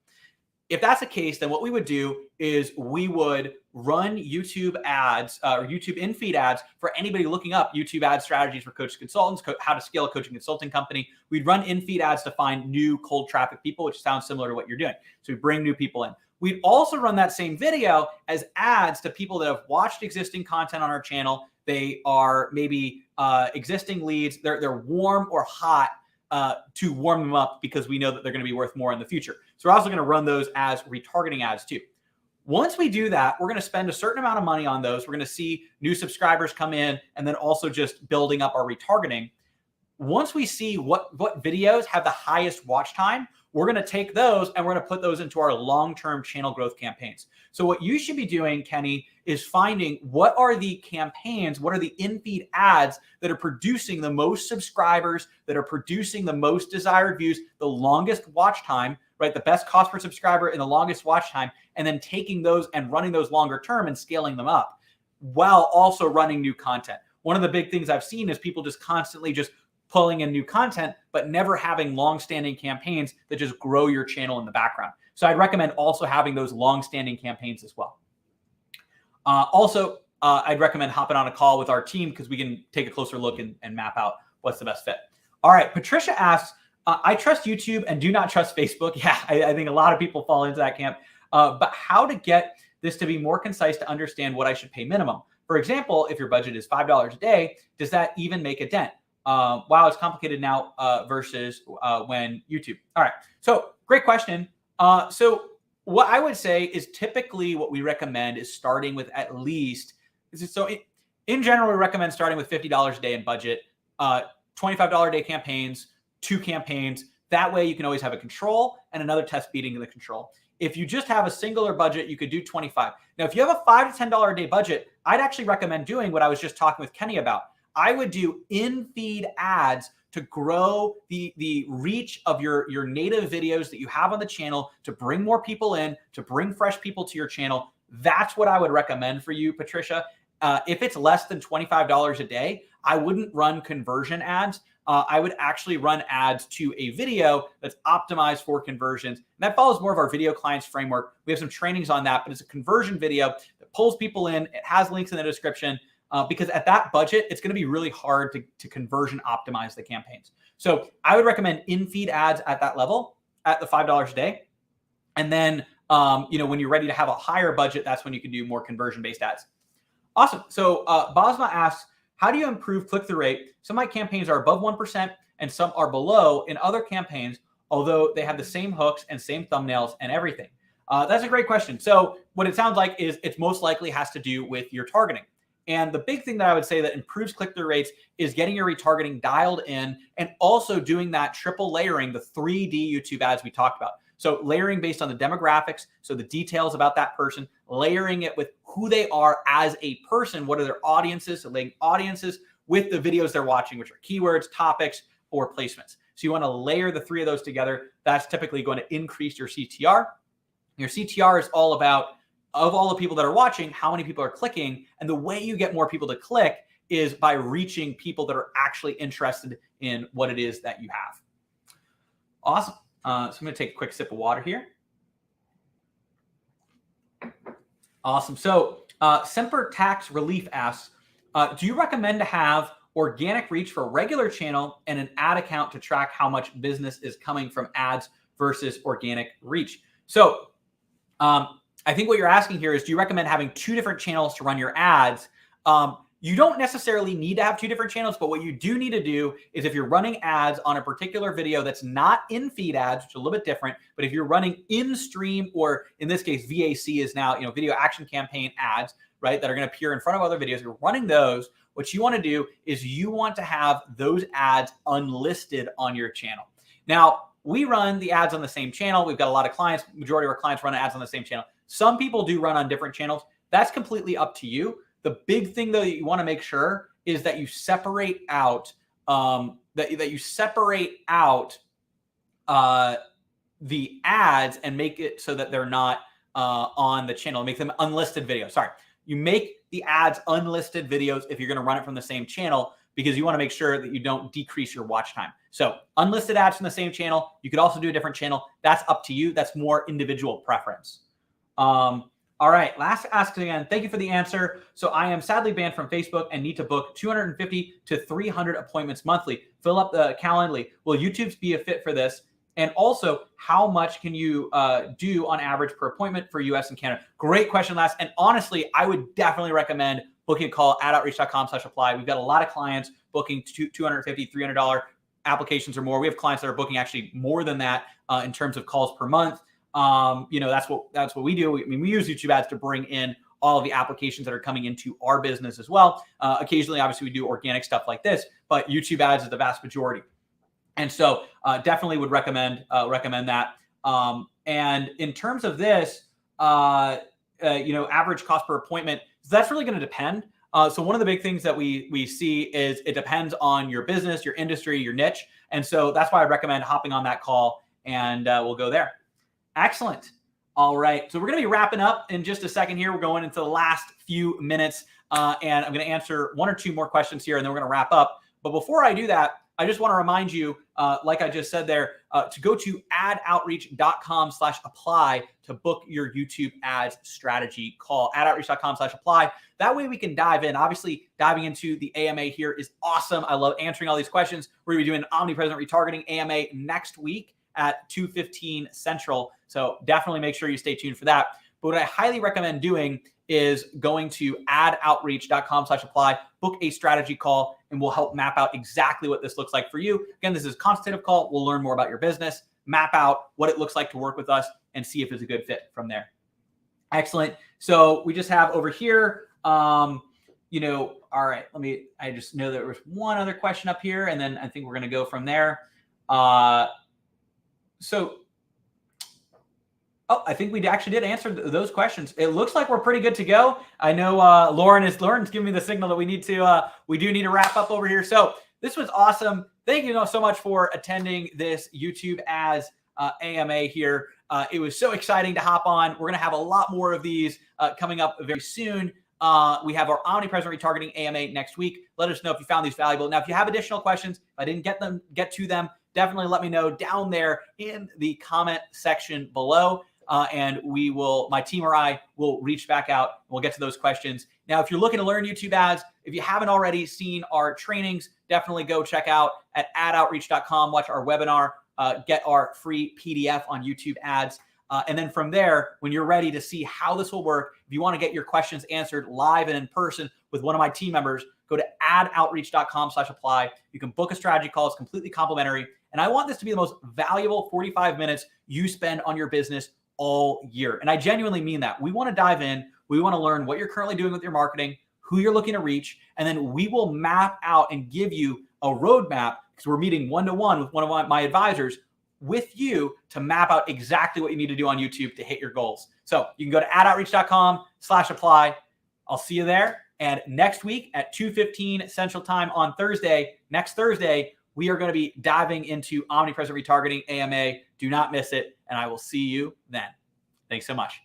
If that's the case, then what we would do is we would run YouTube ads or YouTube in-feed ads for anybody looking up YouTube ad strategies for coaches, consultants, how to scale a coaching consulting company. We'd run in-feed ads to find new cold traffic people, which sounds similar to what you're doing. So we bring new people in. We'd also run that same video as ads to people that have watched existing content on our channel. They are maybe existing leads. They're warm or hot to warm them up because we know that they're going to be worth more in the future. So we're also going to run those as retargeting ads too. Once we do that, we're going to spend a certain amount of money on those. We're going to see new subscribers come in, and then also just building up our retargeting. Once we see what videos have the highest watch time, we're going to take those and we're going to put those into our long-term channel growth campaigns. So what you should be doing, Kenny, is finding what are the campaigns, what are the in-feed ads that are producing the most subscribers, that are producing the most desired views, the longest watch time, right? The best cost per subscriber and the longest watch time, and then taking those and running those longer term and scaling them up while also running new content. One of the big things I've seen is people just constantly just pulling in new content, but never having long-standing campaigns that just grow your channel in the background. So I'd recommend also having those long-standing campaigns as well. I'd recommend hopping on a call with our team because we can take a closer look and map out what's the best fit. All right, Patricia asks, I trust YouTube and do not trust Facebook. Yeah, I think a lot of people fall into that camp. But how to get this to be more concise to understand what I should pay minimum? For example, if your budget is $5 a day, does that even make a dent? Wow, it's complicated now versus when YouTube. All right, so great question. So what I would say is typically what we recommend is starting with at least, in general, we recommend starting with $50 a day in budget, $25 a day campaigns, 2 campaigns. That way you can always have a control and another test beating the control. If you just have a singular budget, you could do 25. Now, if you have a $5 to $10 a day budget, I'd actually recommend doing what I was just talking with Kenny about. I would do in-feed ads to grow the reach of your native videos that you have on the channel, to bring more people in, to bring fresh people to your channel. That's what I would recommend for you, Patricia. If it's less than $25 a day, I wouldn't run conversion ads. I would actually run ads to a video that's optimized for conversions. And that follows more of our video clients framework. We have some trainings on that, but it's a conversion video that pulls people in. It has links in the description. Because at that budget, it's going to be really hard to conversion optimize the campaigns. So I would recommend in-feed ads at that level, at the $5 a day. And then, when you're ready to have a higher budget, that's when you can do more conversion-based ads. Awesome. So Bosma asks, how do you improve click-through rate? Some of my campaigns are above 1% and some are below in other campaigns, although they have the same hooks and same thumbnails and everything. That's a great question. So what it sounds like is it most likely has to do with your targeting. And the big thing that I would say that improves click-through rates is getting your retargeting dialed in and also doing that triple layering, the 3D YouTube ads we talked about. So layering based on the demographics, so the details about that person, layering it with who they are as a person, what are their audiences, so laying audiences with the videos they're watching, which are keywords, topics, or placements. So you want to layer the 3 of those together. That's typically going to increase your CTR. Your CTR is all about, of all the people that are watching, how many people are clicking. And the way you get more people to click is by reaching people that are actually interested in what it is that you have. Awesome. So I'm going to take a quick sip of water here. Awesome. So Semper Tax Relief asks, do you recommend to have organic reach for a regular channel and an ad account to track how much business is coming from ads versus organic reach? So I think what you're asking here is, do you recommend having 2 different channels to run your ads? You don't necessarily need to have 2 different channels, but what you do need to do is if you're running ads on a particular video that's not in-feed ads, which is a little bit different, but if you're running in-stream, or in this case, VAC is now, video action campaign ads, right, that are going to appear in front of other videos, you're running those, what you want to do is you want to have those ads unlisted on your channel. Now, we run the ads on the same channel. We've got a lot of clients. Majority of our clients run ads on the same channel. Some people do run on different channels. That's completely up to you. The big thing, though, that you want to make sure is that you separate out the ads and make it so that they're not on the channel. Make them unlisted videos. Sorry, you make the ads unlisted videos if you're going to run it from the same channel, because you want to make sure that you don't decrease your watch time. So unlisted ads from the same channel. You could also do a different channel. That's up to you. That's more individual preference. All right, last ask again. Thank you for the answer. So I am sadly banned from Facebook and need to book 250 to 300 appointments monthly. Fill up the Calendly. Will YouTube's be a fit for this? And also, how much can you do on average per appointment for US and Canada? Great question, Last. And honestly, I would definitely recommend booking a call at adoutreach.com/apply. We've got a lot of clients booking $250, $300 applications or more. We have clients that are booking actually more than that in terms of calls per month. That's what we do. We use YouTube ads to bring in all of the applications that are coming into our business as well. Occasionally, obviously, we do organic stuff like this, but YouTube ads is the vast majority. And so definitely would recommend that. And in terms of this, average cost per appointment, that's really going to depend. So one of the big things that we see is it depends on your business, your industry, your niche. And so that's why I recommend hopping on that call, and we'll go there. Excellent. All right. So we're going to be wrapping up in just a second here. We're going into the last few minutes, and I'm going to answer one or two more questions here, and then we're going to wrap up. But before I do that, I just want to remind you, like I just said there, to go to adoutreach.com/apply to book your YouTube ads strategy call. Adoutreach.com/apply. That way we can dive in. Obviously, diving into the AMA here is awesome. I love answering all these questions. We're going to be doing Omnipresent retargeting AMA next week at 2:15 Central. So definitely make sure you stay tuned for that. But what I highly recommend doing is going to adoutreach.com/apply, book a strategy call, and we'll help map out exactly what this looks like for you. Again, this is a consultative call. We'll learn more about your business, map out what it looks like to work with us, and see if it's a good fit from there. Excellent. So we just have over here, all right, I just know there was one other question up here, and then I think we're going to go from there. I think we actually did answer those questions. It looks like we're pretty good to go. I know Lauren's giving me the signal that we do need to wrap up over here. So this was awesome. Thank you so much for attending this YouTube ads AMA here. It was so exciting to hop on. We're going to have a lot more of these coming up very soon. We have our Omnipresent retargeting AMA next week. Let us know if you found these valuable. Now, if you have additional questions, if I didn't get to them, definitely let me know down there in the comment section below. And my team or I will reach back out and we'll get to those questions. Now, if you're looking to learn YouTube ads, if you haven't already seen our trainings, definitely go check out at adoutreach.com, watch our webinar, get our free PDF on YouTube ads. And then from there, when you're ready to see how this will work, if you want to get your questions answered live and in person with one of my team members, go to adoutreach.com/apply. You can book a strategy call. It's completely complimentary. And I want this to be the most valuable 45 minutes you spend on your business all year. And I genuinely mean that. We want to dive in. We want to learn what you're currently doing with your marketing, who you're looking to reach, and then we will map out and give you a roadmap, because we're meeting one-to-one with one of my advisors with you to map out exactly what you need to do on YouTube to hit your goals. So you can go to adoutreach.com/apply. I'll see you there. And next week at 2:15 Central Time on next Thursday, we are going to be diving into Omnipresent retargeting AMA. Do not miss it. And I will see you then. Thanks so much.